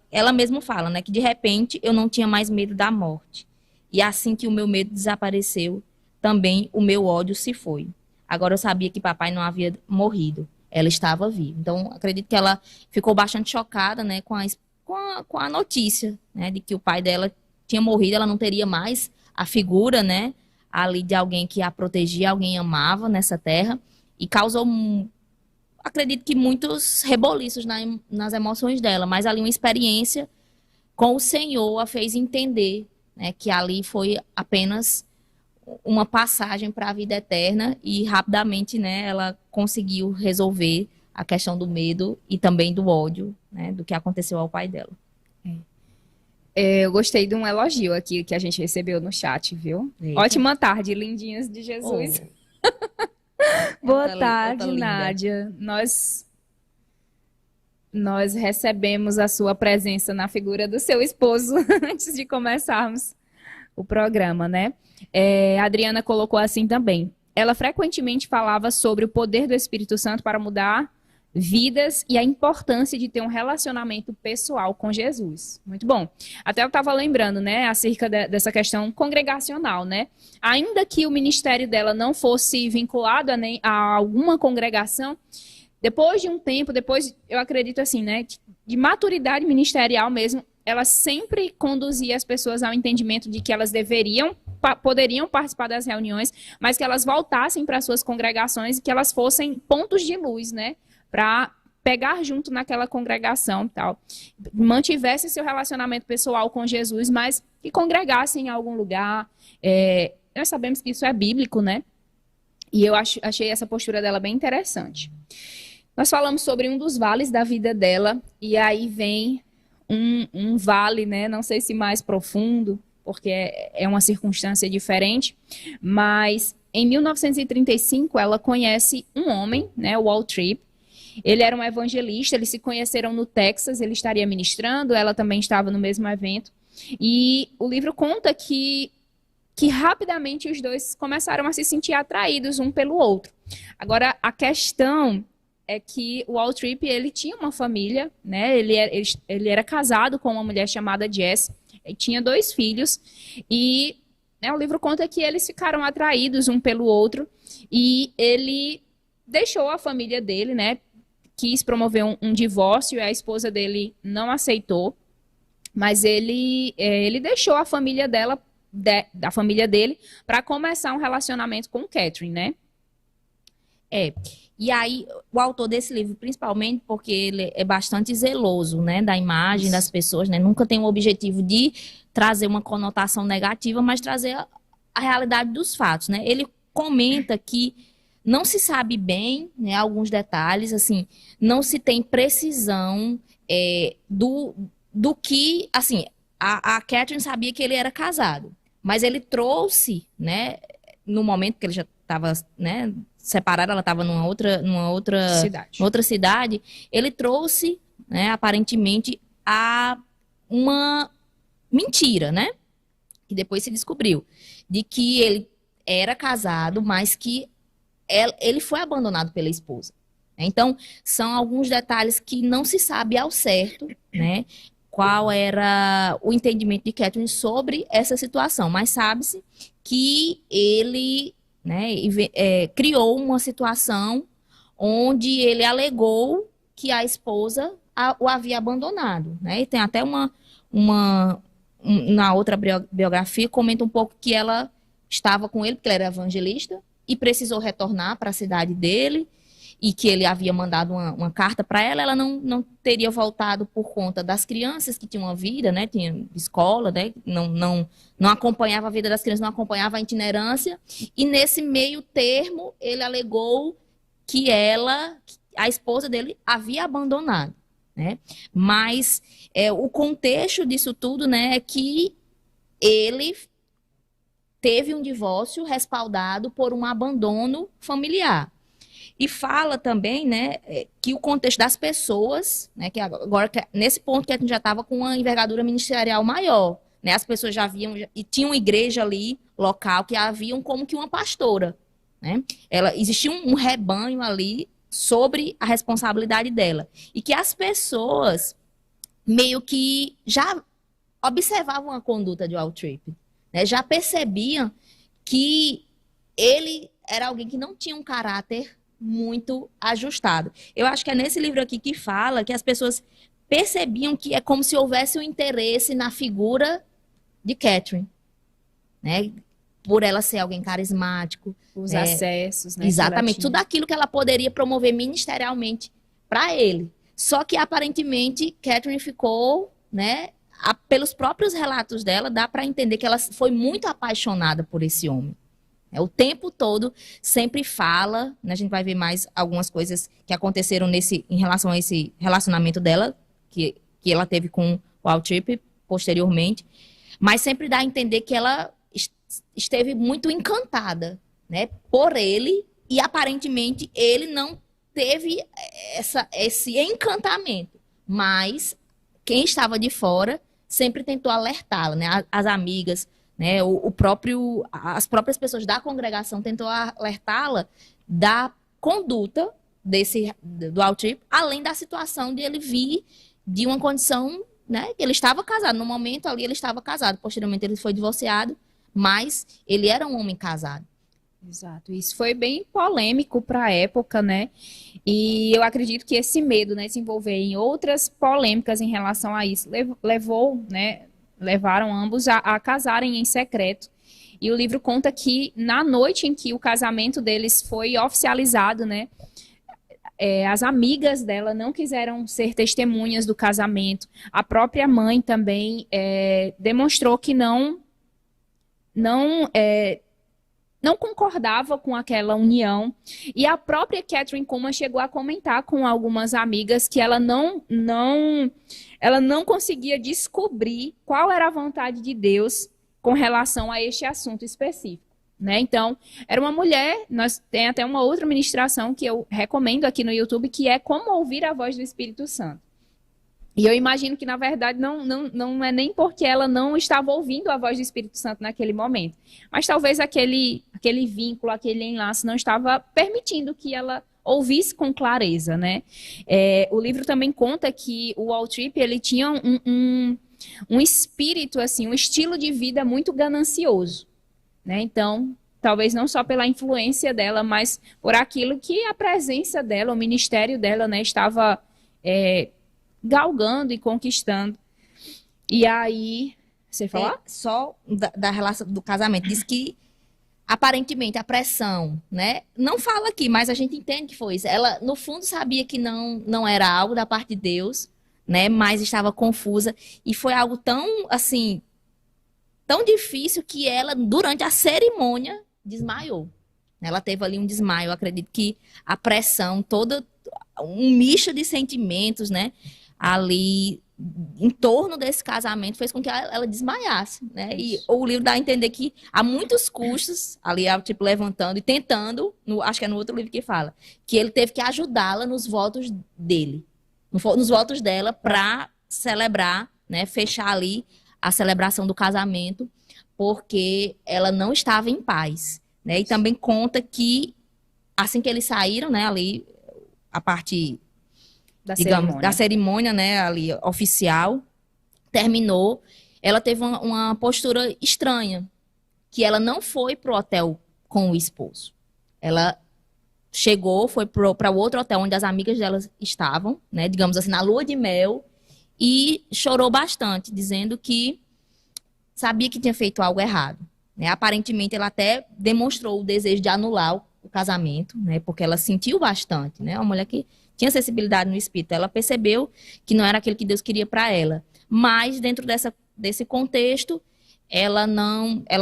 Ela mesma fala, né, que de repente eu não tinha mais medo da morte. E assim que o meu medo desapareceu, também o meu ódio se foi. Agora eu sabia que papai não havia morrido, ela estava viva. Então acredito que ela ficou bastante chocada, né, com a notícia, né, de que o pai dela tinha morrido. Ela não teria mais a figura, né, ali de alguém que a protegia, alguém amava nessa terra, e causou, acredito que muitos reboliços nas emoções dela, mas ali uma experiência com o Senhor a fez entender, né, que ali foi apenas uma passagem para a vida eterna, e rapidamente, né, ela conseguiu resolver a questão do medo e também do ódio, né, do que aconteceu ao pai dela. Eu gostei de um elogio aqui que a gente recebeu no chat, viu? Eita. Ótima tarde, lindinhas de Jesus. Oh. Boa tarde, Nádia. Nós recebemos a sua presença na figura do seu esposo antes de começarmos o programa, né? A Adriana colocou assim também. Ela frequentemente falava sobre o poder do Espírito Santo para mudar vidas e a importância de ter um relacionamento pessoal com Jesus. Muito bom. Até eu estava lembrando, né, acerca dessa questão congregacional, né? Ainda que o ministério dela não fosse vinculado a alguma congregação, depois de um tempo, eu acredito assim, né, de maturidade ministerial mesmo, ela sempre conduzia as pessoas ao entendimento de que elas poderiam participar das reuniões, mas que elas voltassem para suas congregações e que elas fossem pontos de luz, né? Para pegar junto naquela congregação e tal. Mantivessem seu relacionamento pessoal com Jesus, mas que congregassem em algum lugar. Nós sabemos que isso é bíblico, né? E eu achei essa postura dela bem interessante. Nós falamos sobre um dos vales da vida dela, e aí vem um vale, né? Não sei se mais profundo, porque é uma circunstância diferente, mas em 1935 ela conhece um homem, né? O Wal Tripp. Ele era um evangelista, eles se conheceram no Texas, ele estaria ministrando, ela também estava no mesmo evento. E o livro conta que rapidamente os dois começaram a se sentir atraídos um pelo outro. Agora, a questão é que o Wal Tripp, ele tinha uma família, né? Ele era casado com uma mulher chamada Jess, ele tinha 2 filhos, e né, o livro conta que eles ficaram atraídos um pelo outro, e ele deixou a família dele, né? Quis promover um divórcio, e a esposa dele não aceitou, mas ele deixou a família da família dele para começar um relacionamento com Catherine, né? E aí, o autor desse livro, principalmente porque ele é bastante zeloso, né, da imagem das pessoas, né, nunca tem o objetivo de trazer uma conotação negativa, mas trazer a realidade dos fatos, né? Ele comenta que não se sabe bem, né, alguns detalhes, assim, não se tem precisão do que, assim, a Catherine sabia que ele era casado, mas ele trouxe, né, no momento que ele já estava, né, separada, ela estava numa outra cidade, ele trouxe, né, aparentemente, uma mentira, né, que depois se descobriu, de que ele era casado, mas que ele foi abandonado pela esposa. Então, são alguns detalhes que não se sabe ao certo, né, qual era o entendimento de Catherine sobre essa situação, mas sabe-se que ele, né, criou uma situação onde ele alegou que a esposa o havia abandonado, né? E tem até na outra biografia comenta um pouco que ela estava com ele, porque ele era evangelista, e precisou retornar para a cidade dele, e que ele havia mandado uma carta para ela, ela não teria voltado por conta das crianças que tinham uma vida, né? Tinha escola, né? Não acompanhava a vida das crianças, não acompanhava a itinerância. E nesse meio termo, ele alegou que a esposa dele, havia abandonado, né? Mas o contexto disso tudo, né, é que ele teve um divórcio respaldado por um abandono familiar. E fala também, né, que o contexto das pessoas, né, que agora, nesse ponto que a gente já estava com uma envergadura ministerial maior, né, as pessoas já haviam, e tinha uma igreja ali, local, que haviam como que uma pastora, né, existia um rebanho ali sobre a responsabilidade dela, e que as pessoas meio que já observavam a conduta de Wal Tripp, né, já percebiam que ele era alguém que não tinha um caráter muito ajustado. Eu acho que é nesse livro aqui que fala que as pessoas percebiam que é como se houvesse um interesse na figura de Catherine, né? Por ela ser alguém carismático. Os acessos, né? Exatamente. Tudo aquilo que ela poderia promover ministerialmente para ele. Só que, aparentemente, Catherine ficou, né? Pelos próprios relatos dela, dá para entender que ela foi muito apaixonada por esse homem. O tempo todo sempre fala, né, a gente vai ver mais algumas coisas que aconteceram em relação a esse relacionamento dela, que ela teve com o Wal Tripp posteriormente, mas sempre dá a entender que ela esteve muito encantada, né, por ele, e aparentemente ele não teve esse encantamento, mas quem estava de fora sempre tentou alertá-la, né, as amigas, né, as próprias pessoas da congregação tentou alertá-la da conduta do Wal Tripp, além da situação de ele vir de uma condição, né, que ele estava casado. No momento ali ele estava casado, posteriormente ele foi divorciado, mas ele era um homem casado. Exato. Isso foi bem polêmico para a época, né? E eu acredito que esse medo, né, de se envolver em outras polêmicas em relação a isso, levou, né, levaram ambos a casarem em secreto. E o livro conta que na noite em que o casamento deles foi oficializado, né, as amigas dela não quiseram ser testemunhas do casamento. A própria mãe também demonstrou que não concordava com aquela união. E a própria Catherine Kuhlman chegou a comentar com algumas amigas que ela não conseguia descobrir qual era a vontade de Deus com relação a este assunto específico. Né? Então, era uma mulher, nós tem até uma outra ministração que eu recomendo aqui no YouTube, que é Como Ouvir a Voz do Espírito Santo. E eu imagino que, na verdade, não é nem porque ela não estava ouvindo a voz do Espírito Santo naquele momento, mas talvez aquele vínculo, aquele enlace não estava permitindo que ela ouvisse com clareza, né? O livro também conta que o Waltrip, ele tinha um espírito, assim, um estilo de vida muito ganancioso. Né? Então, talvez não só pela influência dela, mas por aquilo que a presença dela, o ministério dela, né, estava galgando e conquistando. E aí, você falar? Só da relação do casamento. Diz que, aparentemente, a pressão, né? Não fala aqui, mas a gente entende que foi isso. Ela, no fundo, sabia que não era algo da parte de Deus, né? Mas estava confusa. E foi algo tão, assim, tão difícil que ela, durante a cerimônia, desmaiou. Ela teve ali um desmaio. Eu acredito que a pressão, toda um misto de sentimentos, né, ali em torno desse casamento fez com que ela desmaiasse, né? E o livro dá a entender que há muitos custos, ali, tipo, levantando e tentando, acho que é no outro livro que fala, que ele teve que ajudá-la nos votos dele, nos votos dela, para celebrar, né, fechar ali a celebração do casamento, porque ela não estava em paz, né? E também conta que assim que eles saíram, né, ali a parte, digamos, da cerimônia, né, ali oficial, terminou, ela teve uma postura estranha, que ela não foi pro hotel com o esposo. Ela chegou, foi para o outro hotel onde as amigas delas estavam, né, digamos assim, na lua de mel, e chorou bastante, dizendo que sabia que tinha feito algo errado. Né? Aparentemente, ela até demonstrou o desejo de anular o casamento, né? Porque ela sentiu bastante, né? Uma mulher que tinha sensibilidade no espírito. Ela percebeu que não era aquilo que Deus queria para ela. Mas, dentro desse contexto, ela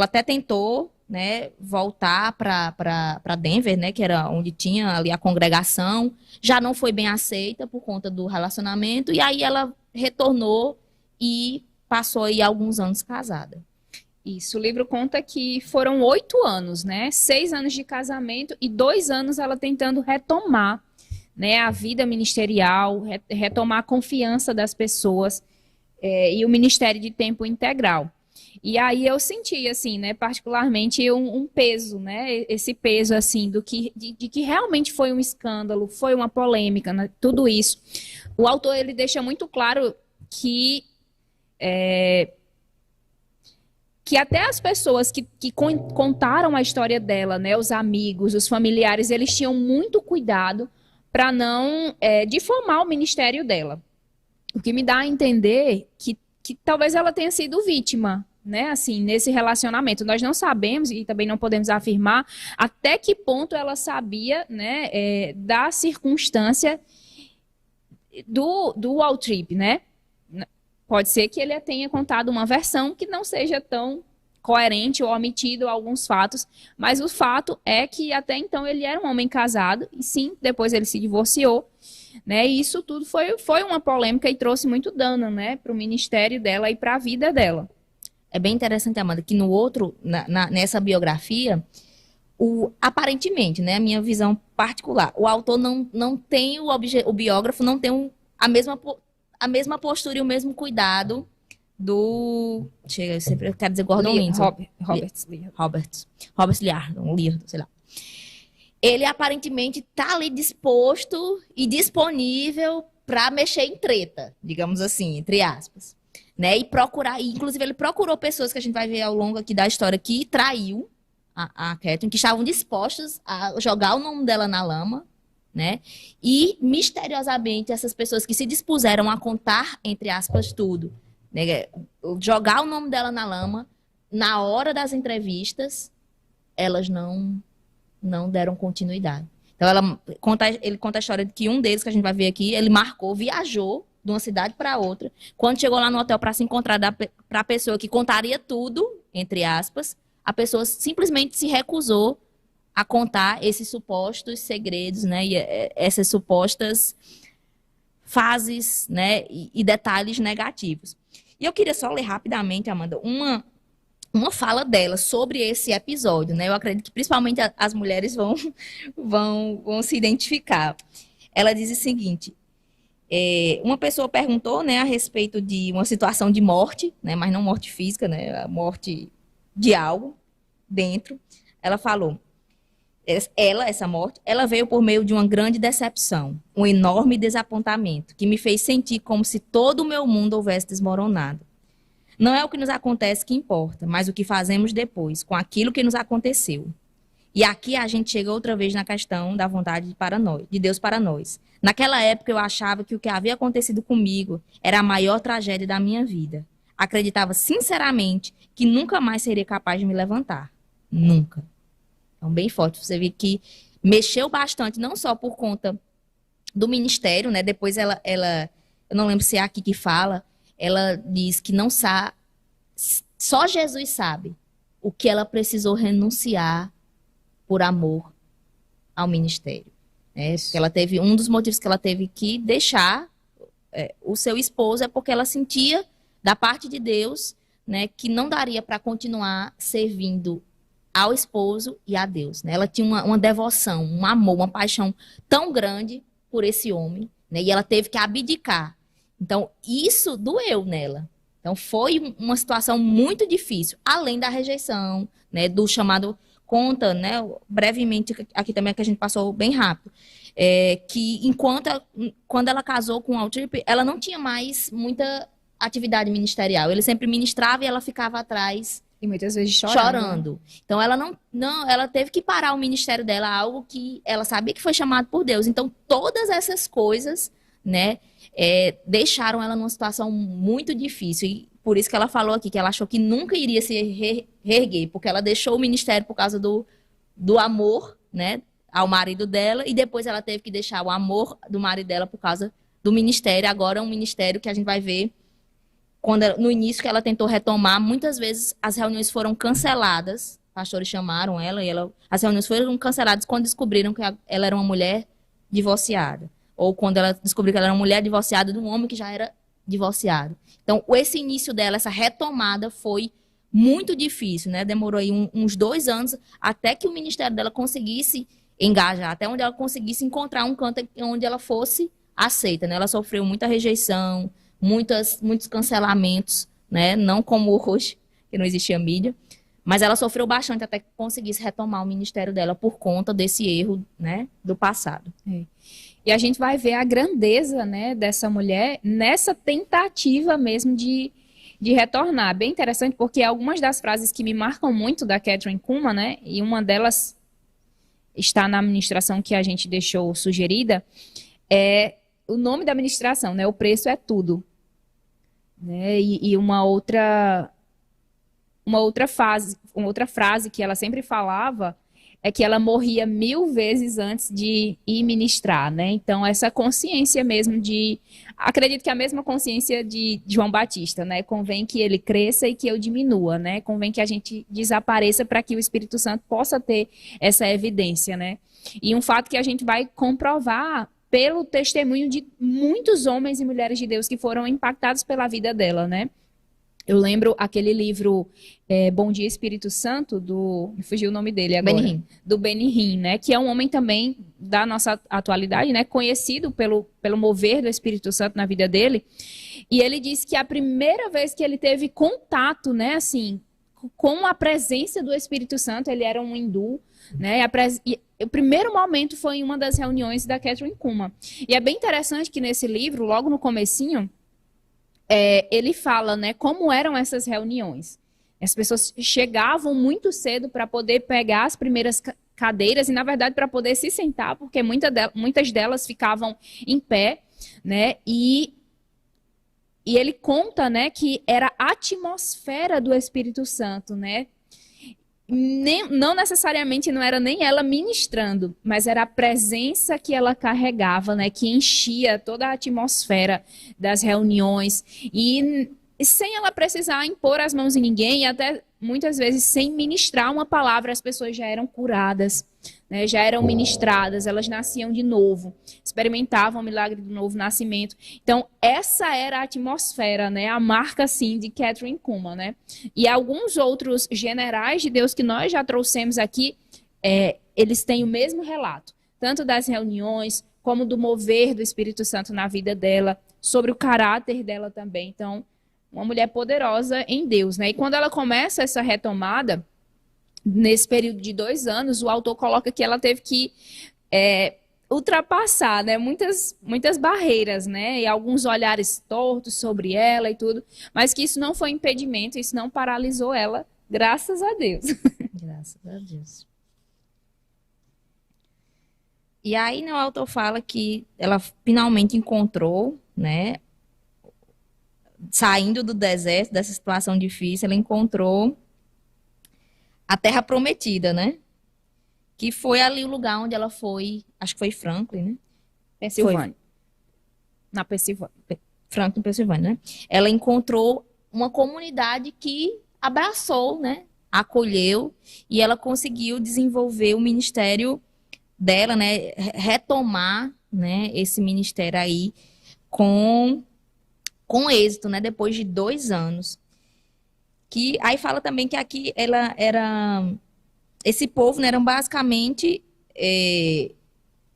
até tentou, né, voltar para Denver, né, que era onde tinha ali a congregação. Já não foi bem aceita por conta do relacionamento. E aí ela retornou e passou aí alguns anos casada. Isso, o livro conta que foram 8 anos, né? 6 anos de casamento e 2 anos ela tentando retomar, né, a vida ministerial, retomar a confiança das pessoas e o ministério de tempo integral. E aí eu senti, assim, né, particularmente um peso, né? Esse peso, assim, de que realmente foi um escândalo, foi uma polêmica, né, tudo isso. O autor, ele deixa muito claro que até as pessoas que contaram a história dela, né, os amigos, os familiares, eles tinham muito cuidado para não difamar o ministério dela. O que me dá a entender que talvez ela tenha sido vítima, né, assim, nesse relacionamento. Nós não sabemos e também não podemos afirmar até que ponto ela sabia, né, da circunstância do Waltrip, né? Pode ser que ele tenha contado uma versão que não seja tão coerente ou omitido alguns fatos, mas o fato é que até então ele era um homem casado, e sim, depois ele se divorciou, né? E isso tudo foi uma polêmica e trouxe muito dano, né, para o ministério dela e para a vida dela. É bem interessante, Amanda, que no outro, nessa biografia, aparentemente, né, a minha visão particular, o autor não tem, o biógrafo não tem a mesma postura e o mesmo cuidado do... eu quero dizer Gordon Lindsay. Robert Liardon, sei lá. Ele aparentemente está ali disposto e disponível para mexer em treta, digamos assim, entre aspas. Né? E inclusive ele procurou pessoas que a gente vai ver ao longo aqui da história que traiu a Catherine, que estavam dispostas a jogar o nome dela na lama, né? E, misteriosamente, essas pessoas que se dispuseram a contar, entre aspas, tudo, né? Jogar o nome dela na lama, na hora das entrevistas, elas não deram continuidade. Então, ele conta a história de que um deles, que a gente vai ver aqui, ele viajou de uma cidade para outra. Quando chegou lá no hotel para se encontrar para a pessoa que contaria tudo, entre aspas, a pessoa simplesmente se recusou a contar esses supostos segredos, né? E essas supostas fases, né? E detalhes negativos. E eu queria só ler rapidamente, Amanda, uma fala dela sobre esse episódio, né? Eu acredito que principalmente as mulheres vão se identificar. Ela diz o seguinte: uma pessoa perguntou, né, a respeito de uma situação de morte, né, mas não morte física, né, a morte de algo dentro. Ela falou, essa morte, ela veio por meio de uma grande decepção, um enorme desapontamento, que me fez sentir como se todo o meu mundo houvesse desmoronado. Não é o que nos acontece que importa, mas o que fazemos depois, com aquilo que nos aconteceu. E aqui a gente chega outra vez na questão da vontade de Deus para nós. Naquela época eu achava que o que havia acontecido comigo era a maior tragédia da minha vida. Acreditava sinceramente que nunca mais seria capaz de me levantar. Nunca. Então, bem forte. Você vê que mexeu bastante, não só por conta do ministério, né? Depois ela eu não lembro se é aqui que fala, ela diz que não sabe, só Jesus sabe o que ela precisou renunciar por amor ao ministério. Né? Porque ela teve, um dos motivos que ela teve que deixar o seu esposo é porque ela sentia, da parte de Deus, né, que não daria para continuar servindo ao esposo e a Deus. Né? Ela tinha uma devoção, um amor, uma paixão tão grande por esse homem, né? E ela teve que abdicar. Então, isso doeu nela. Então, foi uma situação muito difícil, além da rejeição, né, do chamado... Conta, né, brevemente, aqui também que a gente passou bem rápido, que quando ela casou com o Altrip, ela não tinha mais muita atividade ministerial. Ele sempre ministrava e ela ficava atrás. E muitas vezes chorando. Então, ela ela teve que parar o ministério dela, algo que ela sabia que foi chamado por Deus. Então, todas essas coisas, né, deixaram ela numa situação muito difícil. E por isso que ela falou aqui, que ela achou que nunca iria se reerguer, porque ela deixou o ministério por causa do amor, né, ao marido dela, e depois ela teve que deixar o amor do marido dela por causa do ministério. Agora é um ministério que a gente vai ver, no início que ela tentou retomar, muitas vezes as reuniões foram canceladas, pastores chamaram ela, e as reuniões foram canceladas quando descobriram que ela era uma mulher divorciada, ou quando ela descobriu que ela era uma mulher divorciada de um homem que já era divorciado. Então, esse início dela, essa retomada foi muito difícil, né? Demorou aí uns 2 anos até que o ministério dela conseguisse engajar, até onde ela conseguisse encontrar um canto onde ela fosse aceita, né? Ela sofreu muita rejeição, muitos cancelamentos, né? Não como hoje, que não existia mídia, mas ela sofreu bastante até que conseguisse retomar o ministério dela por conta desse erro, né, do passado. E a gente vai ver a grandeza, né, dessa mulher nessa tentativa mesmo de retornar. Bem interessante, porque algumas das frases que me marcam muito da Catherine Kuhlman, né, e uma delas está na ministração que a gente deixou sugerida, é o nome da ministração, né, o preço é tudo. Né, e uma outra frase que ela sempre falava é que ela morria 1000 vezes antes de ir ministrar, né? Então, essa consciência mesmo acredito que a mesma consciência de João Batista, né? Convém que ele cresça e que eu diminua, né? Convém que a gente desapareça para que o Espírito Santo possa ter essa evidência, né? E um fato que a gente vai comprovar pelo testemunho de muitos homens e mulheres de Deus que foram impactados pela vida dela, né? Eu lembro aquele livro Bom Dia Espírito Santo, me fugiu o nome dele agora. Do Benny Hinn, né? Que é um homem também da nossa atualidade, né? Conhecido pelo mover do Espírito Santo na vida dele. E ele disse que a primeira vez que ele teve contato, né? Assim, com a presença do Espírito Santo, ele era um hindu, né? E o primeiro momento foi em uma das reuniões da Catherine Kuhlman. E é bem interessante que nesse livro, logo no comecinho, ele fala, né, como eram essas reuniões. As pessoas chegavam muito cedo para poder pegar as primeiras cadeiras e, na verdade, para poder se sentar, porque muitas delas ficavam em pé, né? E ele conta, né, que era a atmosfera do Espírito Santo, né? Não necessariamente não era nem ela ministrando, mas era a presença que ela carregava, né, que enchia toda a atmosfera das reuniões e sem ela precisar impor as mãos em ninguém, e até muitas vezes sem ministrar uma palavra, as pessoas já eram curadas, né, já eram ministradas, elas nasciam de novo, experimentavam o milagre do novo nascimento. Então, essa era a atmosfera, né, a marca, assim, de Kathryn Kuhlman, né? E alguns outros generais de Deus que nós já trouxemos aqui, eles têm o mesmo relato, tanto das reuniões, como do mover do Espírito Santo na vida dela, sobre o caráter dela também. Então, uma mulher poderosa em Deus, né? E quando ela começa essa retomada, nesse período de 2 anos, o autor coloca que ela teve que ultrapassar, né, muitas barreiras, né, e alguns olhares tortos sobre ela e tudo, mas que isso não foi impedimento, isso não paralisou ela, graças a Deus. Graças a Deus. E aí, né, o autor fala que ela finalmente encontrou, né, saindo do deserto, dessa situação difícil, ela encontrou a Terra Prometida, né? Que foi ali o lugar onde ela foi, acho que foi Franklin, né? Pensilvânia. Na Pensilvânia. Franklin, Pensilvânia, né? Ela encontrou uma comunidade que abraçou, né? Acolheu, e ela conseguiu desenvolver o ministério dela, né? Retomar, né? Esse ministério aí com êxito, né? Depois de 2 anos. Que aí fala também que aqui ela era... Esse povo, né, eram basicamente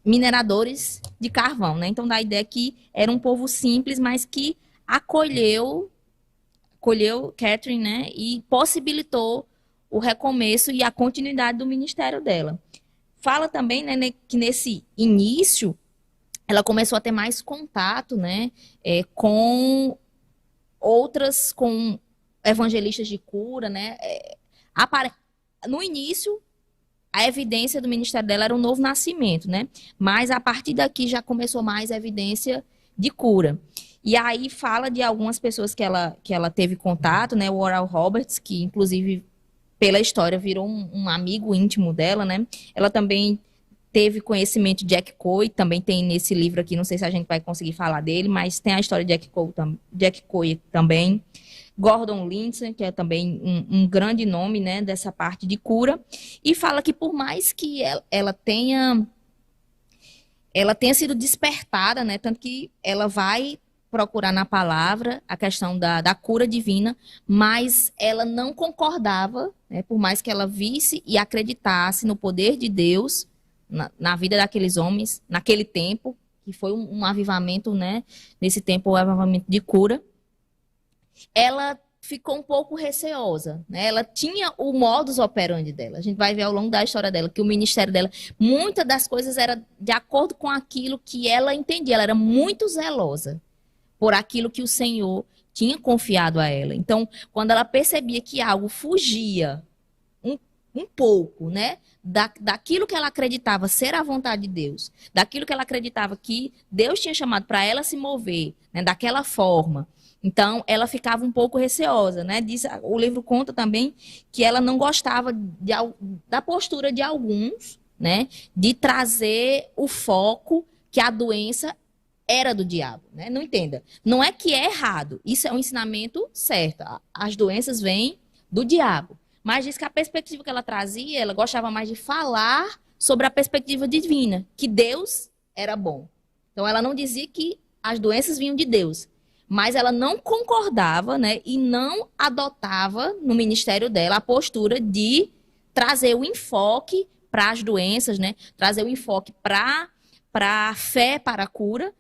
mineradores de carvão, né? Então dá a ideia que era um povo simples, mas que acolheu Kathryn, né? E possibilitou o recomeço e a continuidade do ministério dela. Fala também, né, que nesse início ela começou a ter mais contato, né, com evangelistas de cura, né? No início, a evidência do ministério dela era um novo nascimento, né? Mas a partir daqui já começou mais a evidência de cura. E aí fala de algumas pessoas que ela teve contato, né? O Oral Roberts, que inclusive pela história virou um amigo íntimo dela, né? Ela também teve conhecimento de Jack Coy, também tem nesse livro aqui, não sei se a gente vai conseguir falar dele, mas tem a história de Jack Coy também. Gordon Lindsay, que é também um grande nome, né, dessa parte de cura, e fala que por mais que ela tenha sido despertada, né, tanto que ela vai procurar na palavra a questão da cura divina, mas ela não concordava, né, por mais que ela visse e acreditasse no poder de Deus na vida daqueles homens, naquele tempo, que foi um avivamento, né, nesse tempo, o avivamento de cura. Ela ficou um pouco receosa, né? Ela tinha o modus operandi dela. A gente vai ver ao longo da história dela que o ministério dela, muitas das coisas era de acordo com aquilo que ela entendia. Ela era muito zelosa por aquilo que o Senhor tinha confiado a ela. Então, quando ela percebia que algo fugia um pouco, né, daquilo que ela acreditava ser a vontade de Deus, daquilo que ela acreditava que Deus tinha chamado para ela se mover, né, daquela forma, então ela ficava um pouco receosa, né? O livro conta também que ela não gostava da postura de alguns, né, de trazer o foco que a doença era do diabo, né? Não entenda. Não é que é errado. Isso é um ensinamento certo. As doenças vêm do diabo. Mas diz que a perspectiva que ela trazia, ela gostava mais de falar sobre a perspectiva divina, que Deus era bom. Então ela não dizia que as doenças vinham de Deus, mas ela não concordava, né, e não adotava no ministério dela a postura de trazer o enfoque para as doenças, né, trazer o enfoque para a fé, para a cura,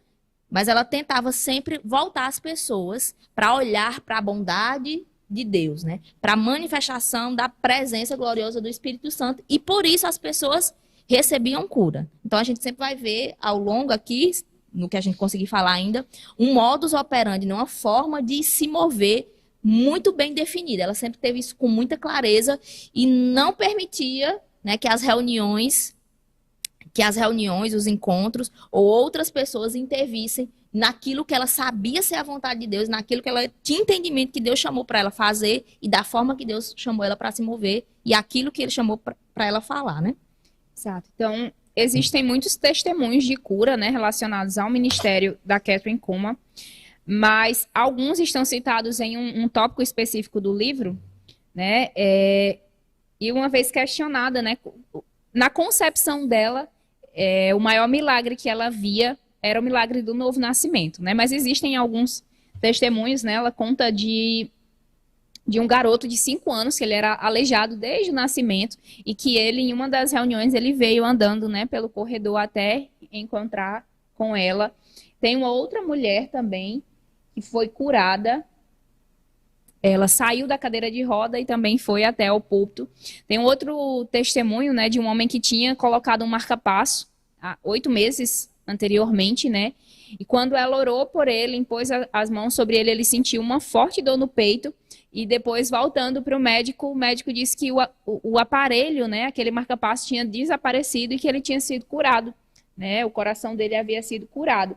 mas ela tentava sempre voltar as pessoas para olhar para a bondade de Deus, né, para a manifestação da presença gloriosa do Espírito Santo, e por isso as pessoas recebiam cura. Então a gente sempre vai ver ao longo aqui, no que a gente conseguir falar ainda, um modus operandi, uma forma de se mover muito bem definida. Ela sempre teve isso com muita clareza e não permitia, né, que as reuniões, os encontros ou outras pessoas intervissem naquilo que ela sabia ser a vontade de Deus, naquilo que ela tinha entendimento que Deus chamou para ela fazer e da forma que Deus chamou ela para se mover e aquilo que ele chamou para ela falar, né? Exato. Então, existem muitos testemunhos de cura, né, relacionados ao ministério da Kathryn Kuhlman, mas alguns estão citados em um tópico específico do livro, né, e uma vez questionada, né, na concepção dela, o maior milagre que ela via era o milagre do novo nascimento, né, mas existem alguns testemunhos, né, ela conta de um garoto de 5 anos, que ele era aleijado desde o nascimento, e que ele, em uma das reuniões, ele veio andando, né, pelo corredor até encontrar com ela. Tem uma outra mulher também, que foi curada. Ela saiu da cadeira de roda e também foi até o púlpito. Tem um outro testemunho, né, de um homem que tinha colocado um marca-passo há 8 meses anteriormente, né, e quando ela orou por ele, impôs as mãos sobre ele, ele sentiu uma forte dor no peito. E depois, voltando para o médico disse que o aparelho, né, aquele marca-passo, tinha desaparecido e que ele tinha sido curado, né, o coração dele havia sido curado.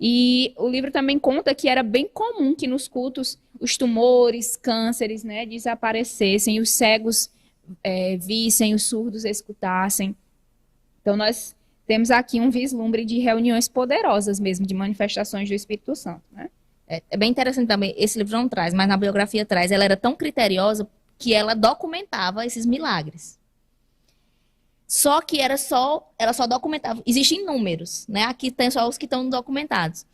E o livro também conta que era bem comum que nos cultos os tumores, cânceres, né, desaparecessem, os cegos vissem, os surdos escutassem. Então, nós temos aqui um vislumbre de reuniões poderosas mesmo, de manifestações do Espírito Santo, né? É bem interessante também, esse livro não traz, mas na biografia traz, ela era tão criteriosa que ela documentava esses milagres. Só que ela só documentava, existem números, né? Aqui tem só os que estão documentados.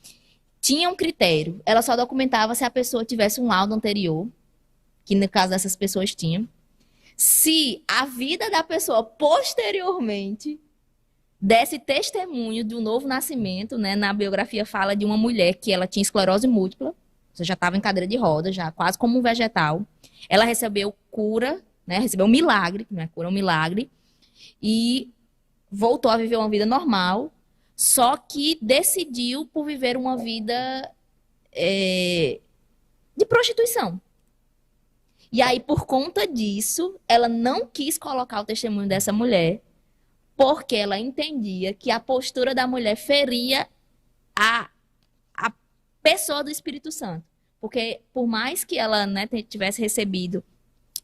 Tinha um critério, ela só documentava se a pessoa tivesse um laudo anterior, que no caso dessas pessoas tinham, se a vida da pessoa posteriormente desse testemunho do novo nascimento, né? Na biografia fala de uma mulher que ela tinha esclerose múltipla, você já estava em cadeira de roda, já quase como um vegetal. Ela recebeu cura, né? Recebeu um milagre, que não é cura, é um milagre, e voltou a viver uma vida normal, só que decidiu por viver uma vida de prostituição. E aí, por conta disso, ela não quis colocar o testemunho dessa mulher, porque ela entendia que a postura da mulher feria a pessoa do Espírito Santo. Porque por mais que ela, né, tivesse recebido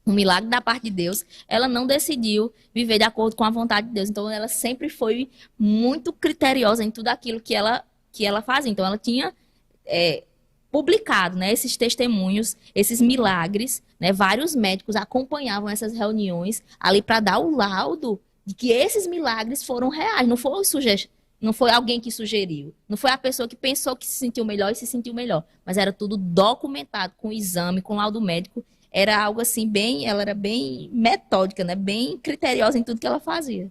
um milagre da parte de Deus, ela não decidiu viver de acordo com a vontade de Deus. Então ela sempre foi muito criteriosa em tudo aquilo que ela fazia. Então ela tinha publicado, né, esses testemunhos, esses milagres, né, vários médicos acompanhavam essas reuniões ali para dar o laudo de que esses milagres foram reais, não foi alguém que sugeriu, não foi a pessoa que pensou que se sentiu melhor e se sentiu melhor, mas era tudo documentado com exame, com laudo médico, era algo assim ela era bem metódica, né, bem criteriosa em tudo que ela fazia.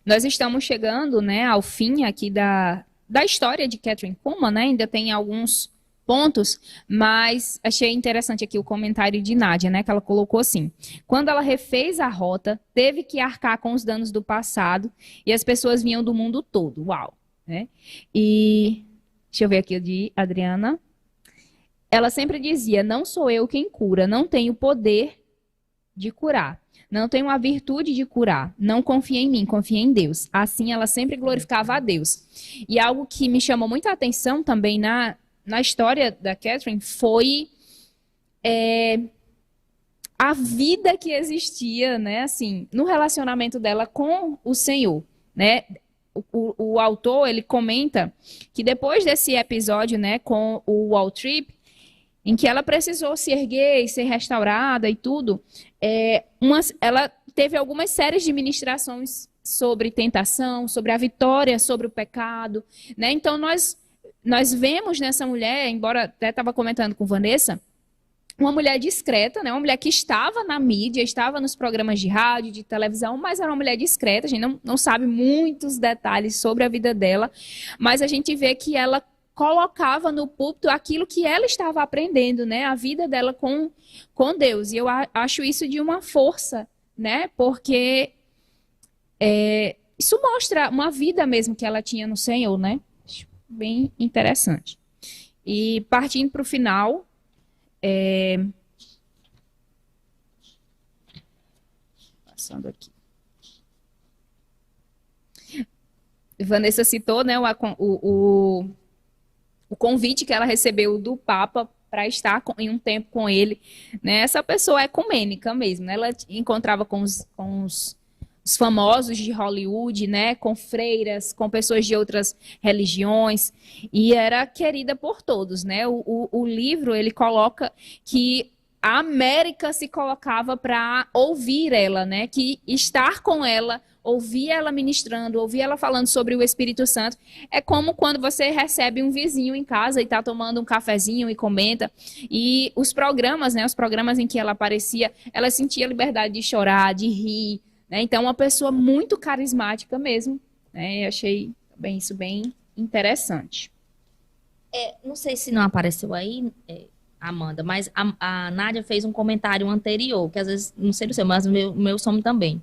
Nós estamos chegando, né, ao fim aqui da história de Kathryn Kuhlman, né, ainda tem alguns pontos, mas achei interessante aqui o comentário de Nádia, né, que ela colocou assim: quando ela refez a rota, teve que arcar com os danos do passado e as pessoas vinham do mundo todo. Uau, né? E deixa eu ver aqui o de Adriana. Ela sempre dizia: não sou eu quem cura, não tenho poder de curar, não tenho a virtude de curar, não confia em mim, confia em Deus. Assim, ela sempre glorificava a Deus. E algo que me chamou muita atenção também na história da Kathryn foi a vida que existia, né, assim, no relacionamento dela com o Senhor, né? O autor, ele comenta que depois desse episódio, né, com o Wall Trip, em que ela precisou se erguer e ser restaurada e tudo, ela teve algumas séries de ministrações sobre tentação, sobre a vitória sobre o pecado, né? Então nós vemos nessa mulher, embora até estava comentando com Vanessa, uma mulher discreta, né? Uma mulher que estava na mídia, estava nos programas de rádio, de televisão, mas era uma mulher discreta. A gente não sabe muitos detalhes sobre a vida dela, mas a gente vê que ela colocava no púlpito aquilo que ela estava aprendendo, né? A vida dela com Deus. E eu acho isso de uma força, né? Porque isso mostra uma vida mesmo que ela tinha no Senhor, né? Bem interessante. E partindo para o final, Passando aqui. Vanessa citou, né, o convite que ela recebeu do Papa para estar em um tempo com ele, né? Essa pessoa é ecumênica mesmo, né? Ela encontrava com os famosos de Hollywood, né? Com freiras, com pessoas de outras religiões, e era querida por todos, né? O livro, ele coloca que a América se colocava para ouvir ela, né? Que estar com ela, ouvir ela ministrando, ouvir ela falando sobre o Espírito Santo, é como quando você recebe um vizinho em casa e está tomando um cafezinho e comenta. E os programas, né? Os programas em que ela aparecia, ela sentia liberdade de chorar, de rir, né? Então, uma pessoa muito carismática mesmo, né? Eu achei isso bem interessante. Não sei se não apareceu aí, Amanda, mas a Nádia fez um comentário anterior, que às vezes, não sei do seu, mas o meu some também.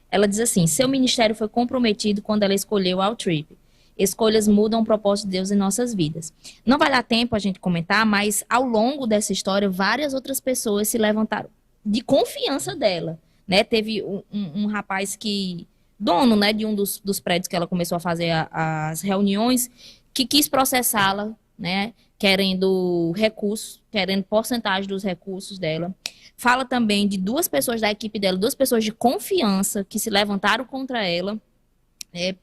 Ela diz assim: seu ministério foi comprometido quando ela escolheu a Trip. Escolhas mudam o propósito de Deus em nossas vidas. Não vai dar tempo a gente comentar, mas ao longo dessa história, várias outras pessoas se levantaram de confiança dela, né? Teve um rapaz dono, né, de um dos prédios que ela começou a fazer as reuniões, que quis processá-la, né, querendo recursos, querendo porcentagem dos recursos dela. Fala também de duas pessoas da equipe dela, duas pessoas de confiança que se levantaram contra ela,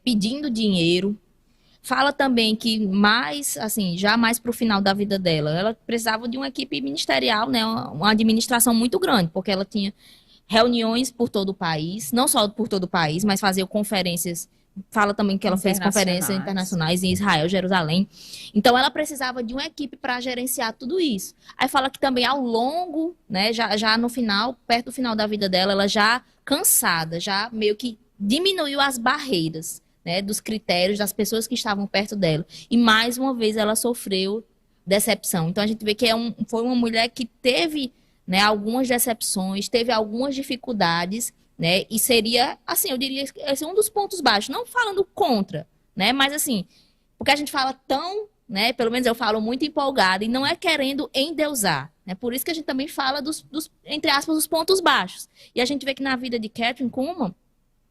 pedindo dinheiro. Fala também que já mais para o final da vida dela, ela precisava de uma equipe ministerial, né, uma administração muito grande, porque ela tinha reuniões por todo o país, não só por todo o país, mas fazia conferências. Fala também que ela fez conferências internacionais em Israel, Jerusalém. Então, ela precisava de uma equipe para gerenciar tudo isso. Aí fala que também ao longo, né, já no final, perto do final da vida dela, ela já cansada, já meio que diminuiu as barreiras, né, dos critérios das pessoas que estavam perto dela. E mais uma vez ela sofreu decepção. Então, a gente vê que foi uma mulher que teve, né, algumas decepções, teve algumas dificuldades, né? E seria, assim, eu diria, esse é um dos pontos baixos, não falando contra, né? Mas assim, porque a gente fala tão, né? Pelo menos eu falo muito empolgada e não é querendo endeusar, né? Por isso que a gente também fala dos entre aspas, dos pontos baixos. E a gente vê que na vida de Kathryn Kuhlman,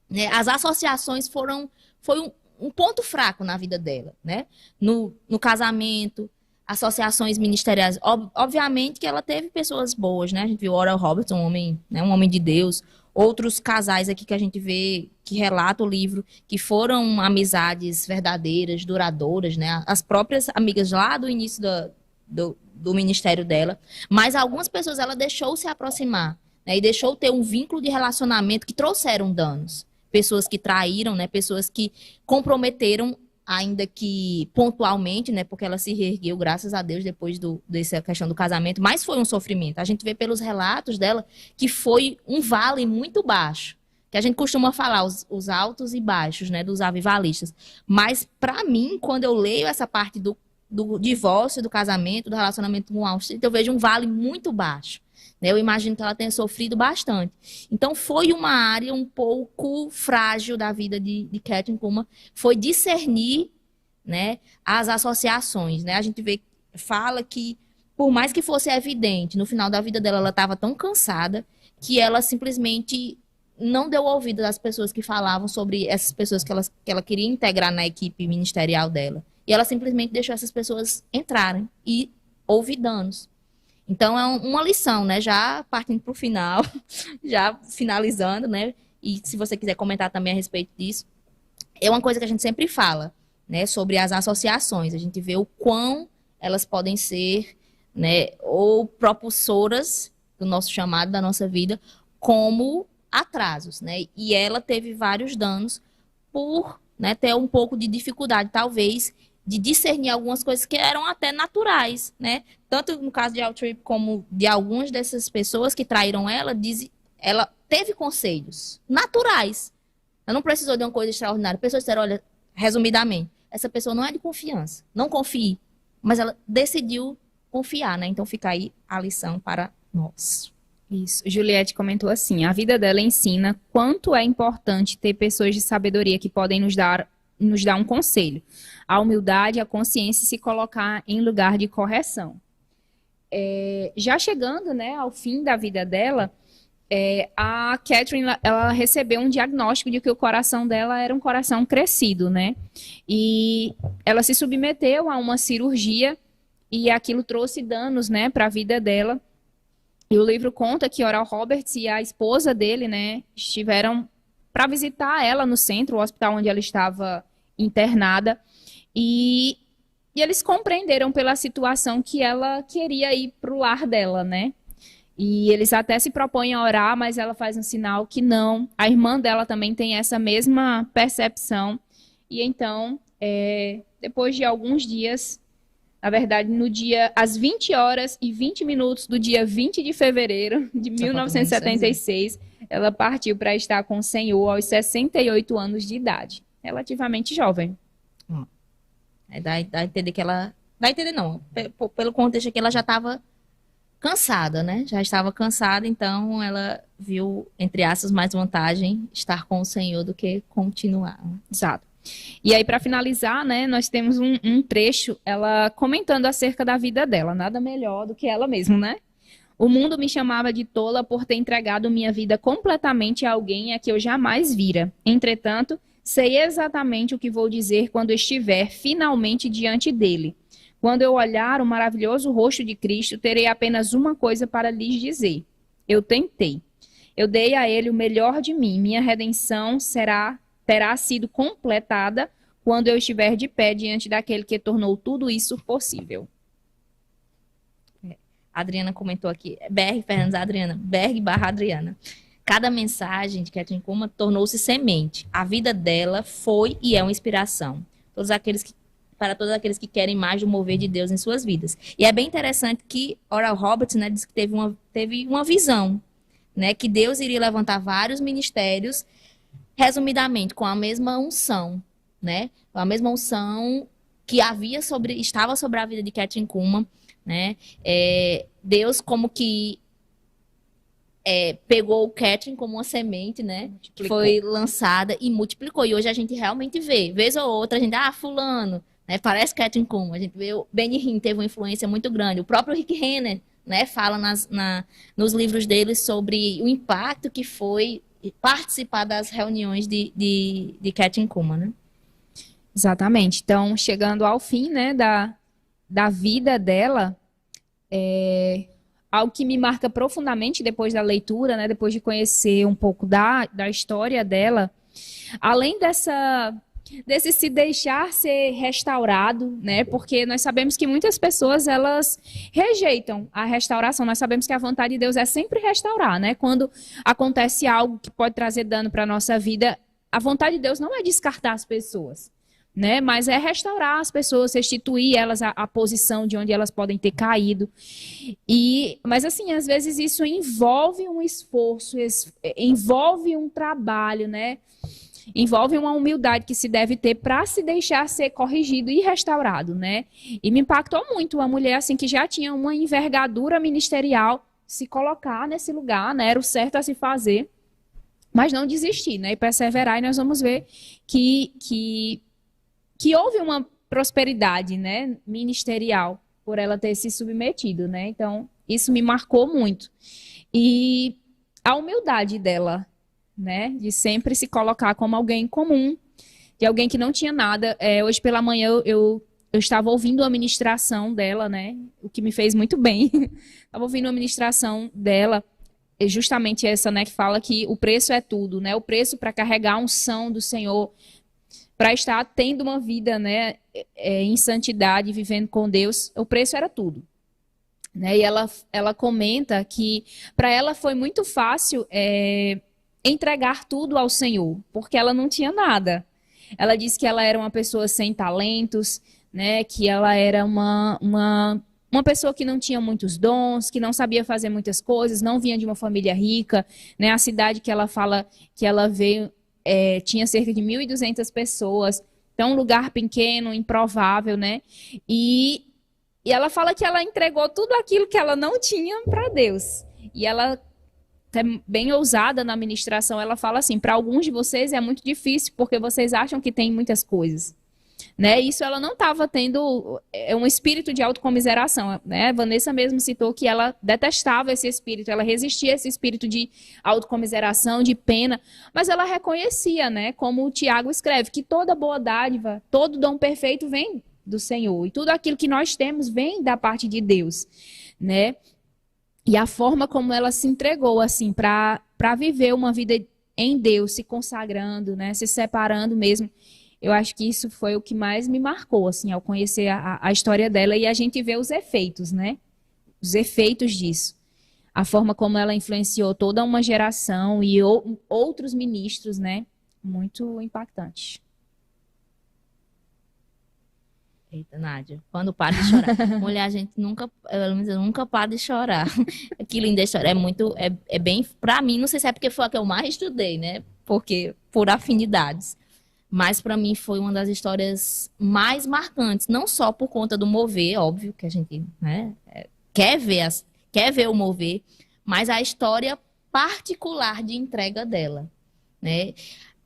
né, as associações foi um ponto fraco na vida dela, né? No casamento, associações ministeriais. Obviamente que ela teve pessoas boas, né? A gente viu Oral Roberts, um homem de Deus. Outros casais aqui que a gente vê, que relata o livro, que foram amizades verdadeiras, duradouras, né? As próprias amigas lá do início do ministério dela. Mas algumas pessoas ela deixou se aproximar, né? E deixou ter um vínculo de relacionamento que trouxeram danos. Pessoas que traíram, né? Pessoas que comprometeram, ainda que pontualmente, né? Porque ela se reergueu, graças a Deus, depois dessa questão do casamento. Mas foi um sofrimento. A gente vê pelos relatos dela que foi um vale muito baixo. Que a gente costuma falar os altos e baixos, né? Dos avivalistas. Mas, para mim, quando eu leio essa parte do divórcio, do casamento, do relacionamento com o Austin, eu vejo um vale muito baixo. Eu imagino que ela tenha sofrido bastante. Então, foi uma área um pouco frágil da vida de Kathryn Kuhlman. Foi discernir, né, as associações. Né? A gente fala que, por mais que fosse evidente, no final da vida dela, ela estava tão cansada que ela simplesmente não deu ouvido às pessoas que falavam sobre essas pessoas que ela queria integrar na equipe ministerial dela. E ela simplesmente deixou essas pessoas entrarem e houve danos. Então, é uma lição, né? Já partindo para o final, já finalizando, né? E se você quiser comentar também a respeito disso, é uma coisa que a gente sempre fala, né? Sobre as associações. A gente vê o quão elas podem ser, né? Ou propulsoras do nosso chamado, da nossa vida, como atrasos, né? E ela teve vários danos por, né, ter um pouco de dificuldade, talvez, de discernir algumas coisas que eram até naturais, né? Tanto no caso de Altrip como de algumas dessas pessoas que traíram ela, ela teve conselhos naturais. Ela não precisou de uma coisa extraordinária. Pessoas disseram, olha, resumidamente, essa pessoa não é de confiança, não confie. Mas ela decidiu confiar, né? Então fica aí a lição para nós. Isso. Juliette comentou assim, a vida dela ensina quanto é importante ter pessoas de sabedoria que podem nos dar um conselho. A humildade, a consciência e se colocar em lugar de correção. já chegando, né, ao fim da vida dela, a Catherine, ela recebeu um diagnóstico de que o coração dela era um coração crescido, né? E ela se submeteu a uma cirurgia e aquilo trouxe danos, né, para a vida dela. E o livro conta que Oral Roberts e a esposa dele, né, estiveram para visitar ela no centro, o hospital onde ela estava internada, e eles compreenderam pela situação que ela queria ir para o lar dela, né? E eles até se propõem a orar, mas ela faz um sinal que não. A irmã dela também tem essa mesma percepção. E então, depois de alguns dias, na verdade, às 20 horas e 20 minutos do dia 20 de fevereiro de 1976, ela partiu para estar com o Senhor aos 68 anos de idade. Relativamente jovem. Dá a entender que ela... Dá a entender não. Pelo contexto que ela já estava cansada, né? Já estava cansada, então ela viu, entre aspas, mais vantagem estar com o Senhor do que continuar. Exato. E aí, para finalizar, né, nós temos um trecho, ela comentando acerca da vida dela. Nada melhor do que ela mesma, né? O mundo me chamava de tola por ter entregado minha vida completamente a alguém a que eu jamais vira. Entretanto, sei exatamente o que vou dizer quando estiver finalmente diante dele. Quando eu olhar o maravilhoso rosto de Cristo, terei apenas uma coisa para lhes dizer. Eu tentei. Eu dei a ele o melhor de mim. Minha redenção terá sido completada quando eu estiver de pé diante daquele que tornou tudo isso possível. A Adriana comentou aqui, Berg/Adriana. Cada mensagem de Kathryn Kuhlman tornou-se semente. A vida dela foi e é uma inspiração. Para todos aqueles que querem mais do mover de Deus em suas vidas. E é bem interessante que Oral Roberts, né, disse que teve uma visão, né, que Deus iria levantar vários ministérios, resumidamente, com a mesma unção, né? Com a mesma unção que estava sobre a vida de Kathryn Kuhlman, né? Deus como que pegou o Kathryn como uma semente, né? Que foi lançada e multiplicou. E hoje a gente realmente vê. Vez ou outra, a gente, fulano, né? Parece Kathryn Kuhlman. A gente vê o Benny Hinn teve uma influência muito grande. O próprio Rick Renner, né? Fala nos livros dele sobre o impacto que foi participar das reuniões de Kathryn Kuhlman, né? Exatamente. Então, chegando ao fim, né, da vida dela, algo que me marca profundamente depois da leitura, né, depois de conhecer um pouco da história dela, além desse se deixar ser restaurado, né, porque nós sabemos que muitas pessoas, elas rejeitam a restauração. Nós sabemos que a vontade de Deus é sempre restaurar, né? Quando acontece algo que pode trazer dano para a nossa vida, a vontade de Deus não é descartar as pessoas, né? Mas é restaurar as pessoas, restituir elas a posição de onde elas podem ter caído. Mas assim, às vezes isso envolve um esforço, envolve um trabalho, né? Envolve uma humildade que se deve ter para se deixar ser corrigido e restaurado, né? E me impactou muito uma mulher assim que já tinha uma envergadura ministerial se colocar nesse lugar, né? Era o certo a se fazer, mas não desistir, né? E perseverar. E nós vamos ver que houve uma prosperidade, né, ministerial por ela ter se submetido, né? Então, isso me marcou muito. E a humildade dela, né, de sempre se colocar como alguém comum, de alguém que não tinha nada. Hoje pela manhã eu estava ouvindo a ministração dela, né, o que me fez muito bem. Estava ouvindo a ministração dela, justamente essa, né, que fala que o preço é tudo, né, o preço para carregar a unção do Senhor, para estar tendo uma vida, né, em santidade, vivendo com Deus, o preço era tudo. Né? E ela comenta que para ela foi muito fácil entregar tudo ao Senhor, porque ela não tinha nada. Ela disse que ela era uma pessoa sem talentos, né, que ela era uma pessoa que não tinha muitos dons, que não sabia fazer muitas coisas, não vinha de uma família rica, né? A cidade que ela fala que ela veio tinha cerca de 1.200 pessoas, então um lugar pequeno, improvável, né? E ela fala que ela entregou tudo aquilo que ela não tinha para Deus. E ela é bem ousada na ministração, ela fala assim: para alguns de vocês é muito difícil porque vocês acham que tem muitas coisas. né? Isso ela não estava tendo um espírito de autocomiseração, né? Vanessa mesmo citou que ela detestava esse espírito, ela resistia a esse espírito de autocomiseração, de pena, mas ela reconhecia, né? Como o Tiago escreve, que toda boa dádiva, todo dom perfeito vem do Senhor e tudo aquilo que nós temos vem da parte de Deus, né? E a forma como ela se entregou assim para viver uma vida em Deus, se consagrando, né? Se separando mesmo. Eu acho que isso foi o que mais me marcou, assim, ao conhecer a história dela e a gente vê os efeitos, né? Os efeitos disso. A forma como ela influenciou toda uma geração e outros ministros, né? Muito impactante. Eita, Nádia, quando para de chorar. Mulher, a gente nunca, pelo menos eu nunca paro de chorar. Que linda história. É muito, é bem, pra mim, não sei se é porque foi a que eu mais estudei, né? Porque, por afinidades. Mas para mim foi uma das histórias mais marcantes, não só por conta do mover, óbvio que a gente, né, quer ver o mover, mas a história particular de entrega dela, né?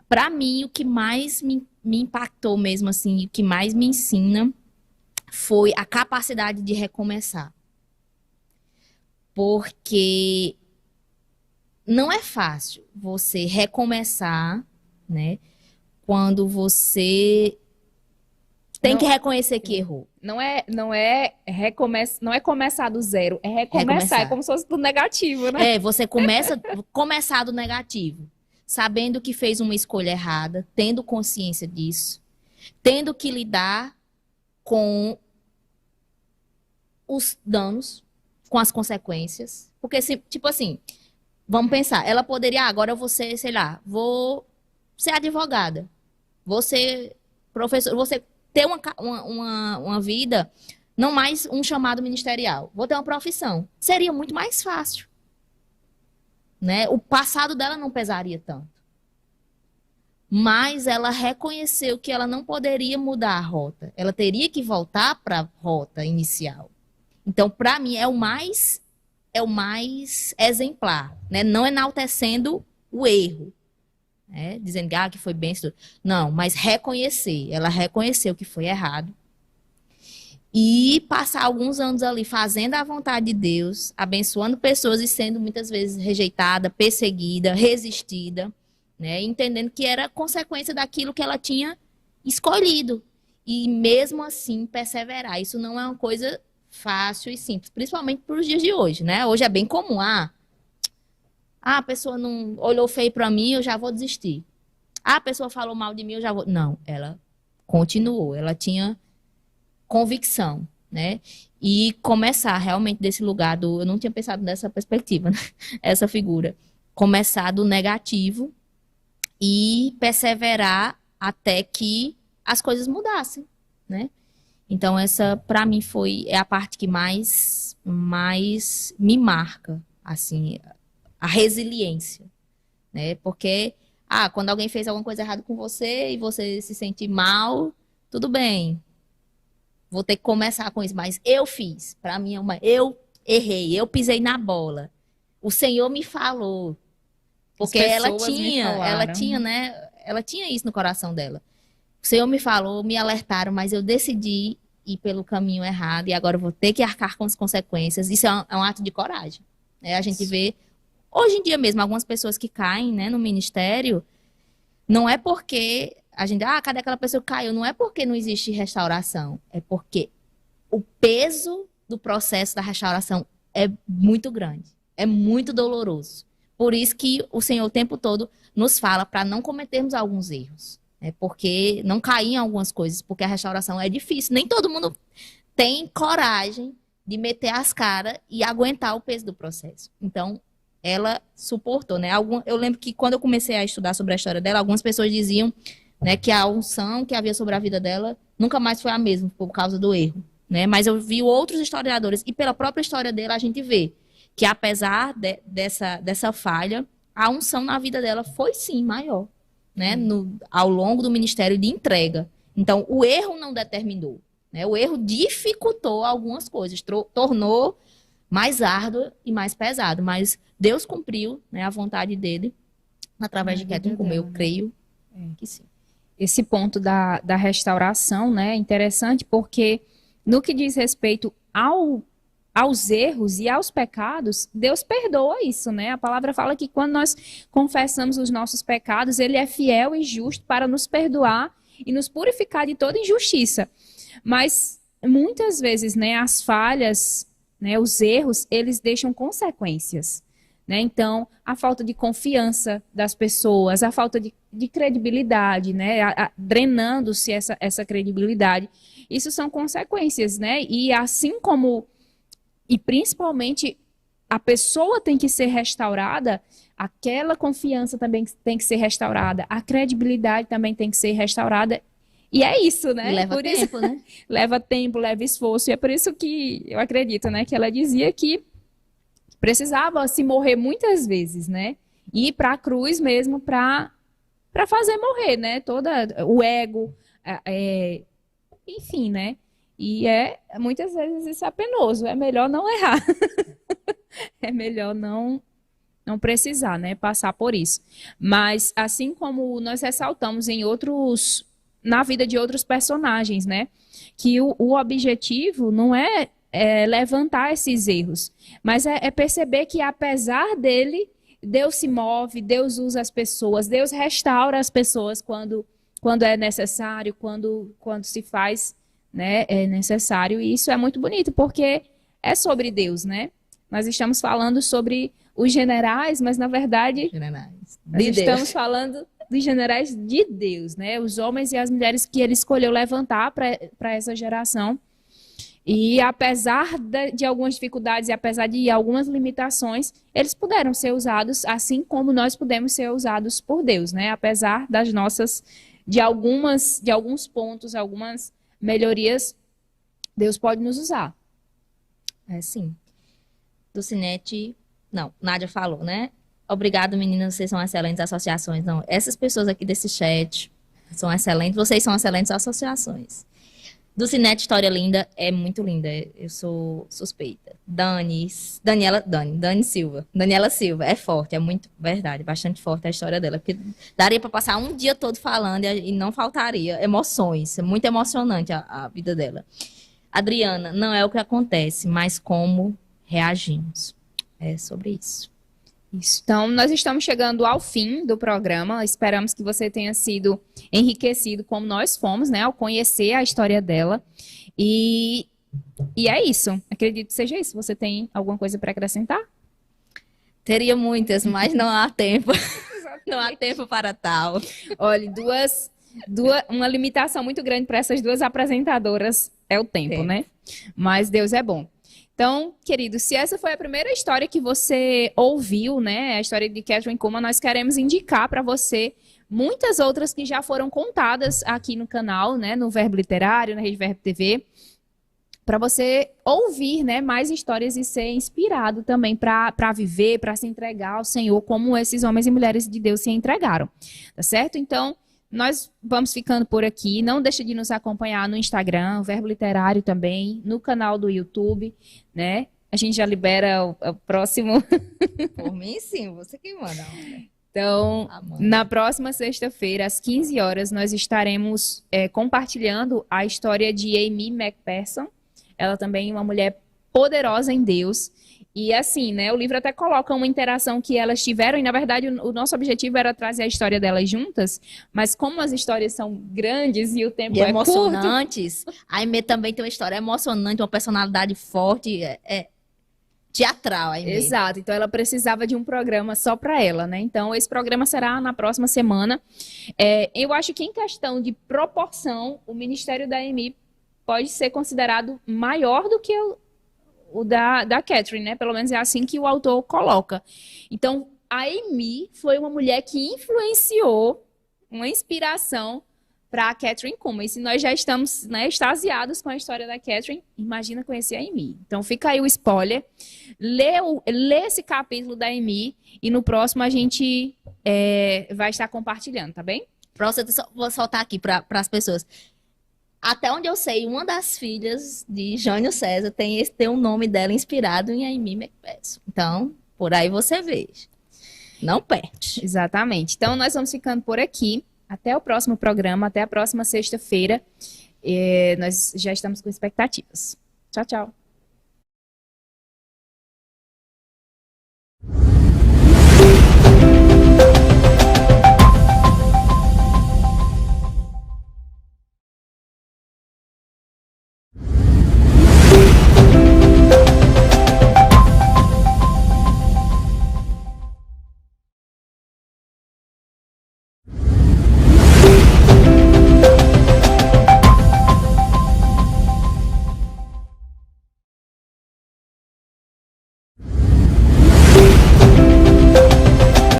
Para mim o que mais me impactou mesmo assim, o que mais me ensina foi a capacidade de recomeçar. Porque não é fácil você recomeçar, né? Quando você tem que reconhecer que errou. Não é começar do zero, é recomeçar. É como se fosse do negativo, né? Você começar do negativo, sabendo que fez uma escolha errada, tendo consciência disso, tendo que lidar com os danos, com as consequências. Porque, tipo assim, vamos pensar, ela poderia, agora eu vou ser, sei lá, vou ser advogada. Você, professor, você ter uma vida, não mais um chamado ministerial. Vou ter uma profissão. Seria muito mais fácil. Né? O passado dela não pesaria tanto. Mas ela reconheceu que ela não poderia mudar a rota. Ela teria que voltar para a rota inicial. Então, para mim, é o mais exemplar. Né? Não enaltecendo o erro. Dizendo que foi bem. Não, mas reconhecer. Ela reconheceu que foi errado. E passar alguns anos ali fazendo a vontade de Deus, abençoando pessoas e sendo muitas vezes rejeitada, perseguida, resistida, né? Entendendo que era consequência daquilo que ela tinha escolhido. E mesmo assim perseverar. Isso não é uma coisa fácil e simples, principalmente para os dias de hoje, né? Hoje é bem comum. A pessoa não olhou feio para mim, eu já vou desistir. A pessoa falou mal de mim, eu já vou... Não, ela continuou. Ela tinha convicção, né? E começar realmente desse lugar eu não tinha pensado nessa perspectiva, né? Essa figura. Começar do negativo e perseverar até que as coisas mudassem, né? Então, essa, para mim, é a parte que mais me marca, assim... A resiliência, né? Porque, quando alguém fez alguma coisa errada com você e você se sente mal, tudo bem. Vou ter que começar com isso, mas eu fiz. Para mim, eu errei, eu pisei na bola. O Senhor me falou. Porque ela tinha, né? Ela tinha isso no coração dela. O Senhor me falou, me alertaram, mas eu decidi ir pelo caminho errado e agora eu vou ter que arcar com as consequências. Isso é um ato de coragem, né? A gente vê hoje em dia mesmo, algumas pessoas que caem, né, no ministério, não é porque a gente, cadê aquela pessoa que caiu? Não é porque não existe restauração, é porque o peso do processo da restauração é muito grande, é muito doloroso. Por isso que o Senhor o tempo todo nos fala para não cometermos alguns erros, né, porque não cair em algumas coisas, porque a restauração é difícil. Nem todo mundo tem coragem de meter as caras e aguentar o peso do processo. Então, ela suportou, né? Eu lembro que quando eu comecei a estudar sobre a história dela, algumas pessoas diziam, né, que a unção que havia sobre a vida dela nunca mais foi a mesma por causa do erro, né? Mas eu vi outros historiadores e pela própria história dela a gente vê que apesar dessa falha, a unção na vida dela foi sim maior, né? Ao longo do ministério de entrega. Então, o erro não determinou, né? O erro dificultou algumas coisas, tornou mais árduo e mais pesado, mas Deus cumpriu, né, a vontade dele através de Kétun, como eu creio que sim. esse ponto da restauração, né? É interessante porque no que diz respeito aos erros e aos pecados, Deus perdoa isso, né? A palavra fala que quando nós confessamos os nossos pecados, Ele é fiel e justo para nos perdoar e nos purificar de toda injustiça. Mas muitas vezes, né, as falhas, né, os erros, eles deixam consequências. Né? Então, a falta de confiança das pessoas, a falta de credibilidade, né? Drenando-se essa credibilidade, isso são consequências, né? E assim como, e principalmente, a pessoa tem que ser restaurada, aquela confiança também tem que ser restaurada, a credibilidade também tem que ser restaurada. E é isso, né? E leva por tempo, isso, né? leva tempo, leva esforço. E é por isso que eu acredito, né? Que ela dizia que precisava se morrer muitas vezes, né? Ir para a cruz mesmo para fazer morrer, né? Todo o ego, enfim, né? E muitas vezes isso é penoso. É melhor não errar. É melhor não precisar, né? Passar por isso. Mas assim como nós ressaltamos na vida de outros personagens, né? Que o objetivo não é levantar esses erros, mas é perceber que apesar dele, Deus se move, Deus usa as pessoas, Deus restaura as pessoas quando é necessário, quando se faz, né, é necessário, e isso é muito bonito, porque é sobre Deus, né? Nós estamos falando sobre os generais, mas na verdade nós estamos falando dos generais de Deus, né? Os homens e as mulheres que ele escolheu levantar para essa geração. E apesar de algumas dificuldades e apesar de algumas limitações, eles puderam ser usados assim como nós podemos ser usados por Deus, né? Apesar de alguns pontos, algumas melhorias, Deus pode nos usar. É sim. Ducinete, não, Nádia falou, né? Obrigado, meninas, vocês são excelentes associações. Não, essas pessoas aqui desse chat são excelentes, vocês são excelentes associações. Ducinete, história linda, é muito linda, eu sou suspeita. Dani Silva, Daniela Silva, é forte, é muito verdade, bastante forte a história dela, porque daria para passar um dia todo falando e não faltaria emoções, é muito emocionante a vida dela. Adriana, não é o que acontece, mas como reagimos, é sobre isso. Isso. Então, nós estamos chegando ao fim do programa. Esperamos que você tenha sido enriquecido como nós fomos, né? Ao conhecer a história dela. E é isso. Acredito que seja isso. Você tem alguma coisa para acrescentar? Teria muitas, mas não há tempo. Não há tempo para tal. Olha, uma limitação muito grande para essas duas apresentadoras é o tempo, né? Mas Deus é bom. Então, querido, se essa foi a primeira história que você ouviu, né, a história de Kathryn Kuhlman, nós queremos indicar para você muitas outras que já foram contadas aqui no canal, né, no Verbo Literário, na Rede Verbo TV, para você ouvir, né, mais histórias e ser inspirado também para viver, para se entregar ao Senhor, como esses homens e mulheres de Deus se entregaram, tá certo? Então, nós vamos ficando por aqui. Não deixa de nos acompanhar no Instagram, Verbo Literário também, no canal do YouTube, né? A gente já libera o próximo. Por mim, sim, você que manda. Então, na próxima sexta-feira, às 15 horas, nós estaremos compartilhando a história de Amy McPherson. Ela também é uma mulher poderosa em Deus. E assim, né, o livro até coloca uma interação que elas tiveram, e na verdade o nosso objetivo era trazer a história delas juntas, mas como as histórias são grandes e o tempo e é emocionantes, curto, a Aimee também tem uma história emocionante, uma personalidade forte, teatral. A Aimee. Exato, então ela precisava de um programa só para ela, né? Então esse programa será na próxima semana. Eu acho que em questão de proporção, o Ministério da Aimee pode ser considerado maior do que o da Kathryn, né? Pelo menos é assim que o autor coloca. Então, a Aimee foi uma mulher que influenciou, uma inspiração para a Kathryn Kuhlman. E se nós já estamos, né, extasiados com a história da Kathryn, imagina conhecer a Aimee. Então, fica aí o spoiler. Lê esse capítulo da Aimee e no próximo a gente vai estar compartilhando, tá bem? Vou soltar aqui para as pessoas. Até onde eu sei, uma das filhas de Jânio César tem o nome dela inspirado em Aimee McPherson. Então, por aí você vê. Não perde. Exatamente. Então, nós vamos ficando por aqui. Até o próximo programa, até a próxima sexta-feira. Nós já estamos com expectativas. Tchau, tchau.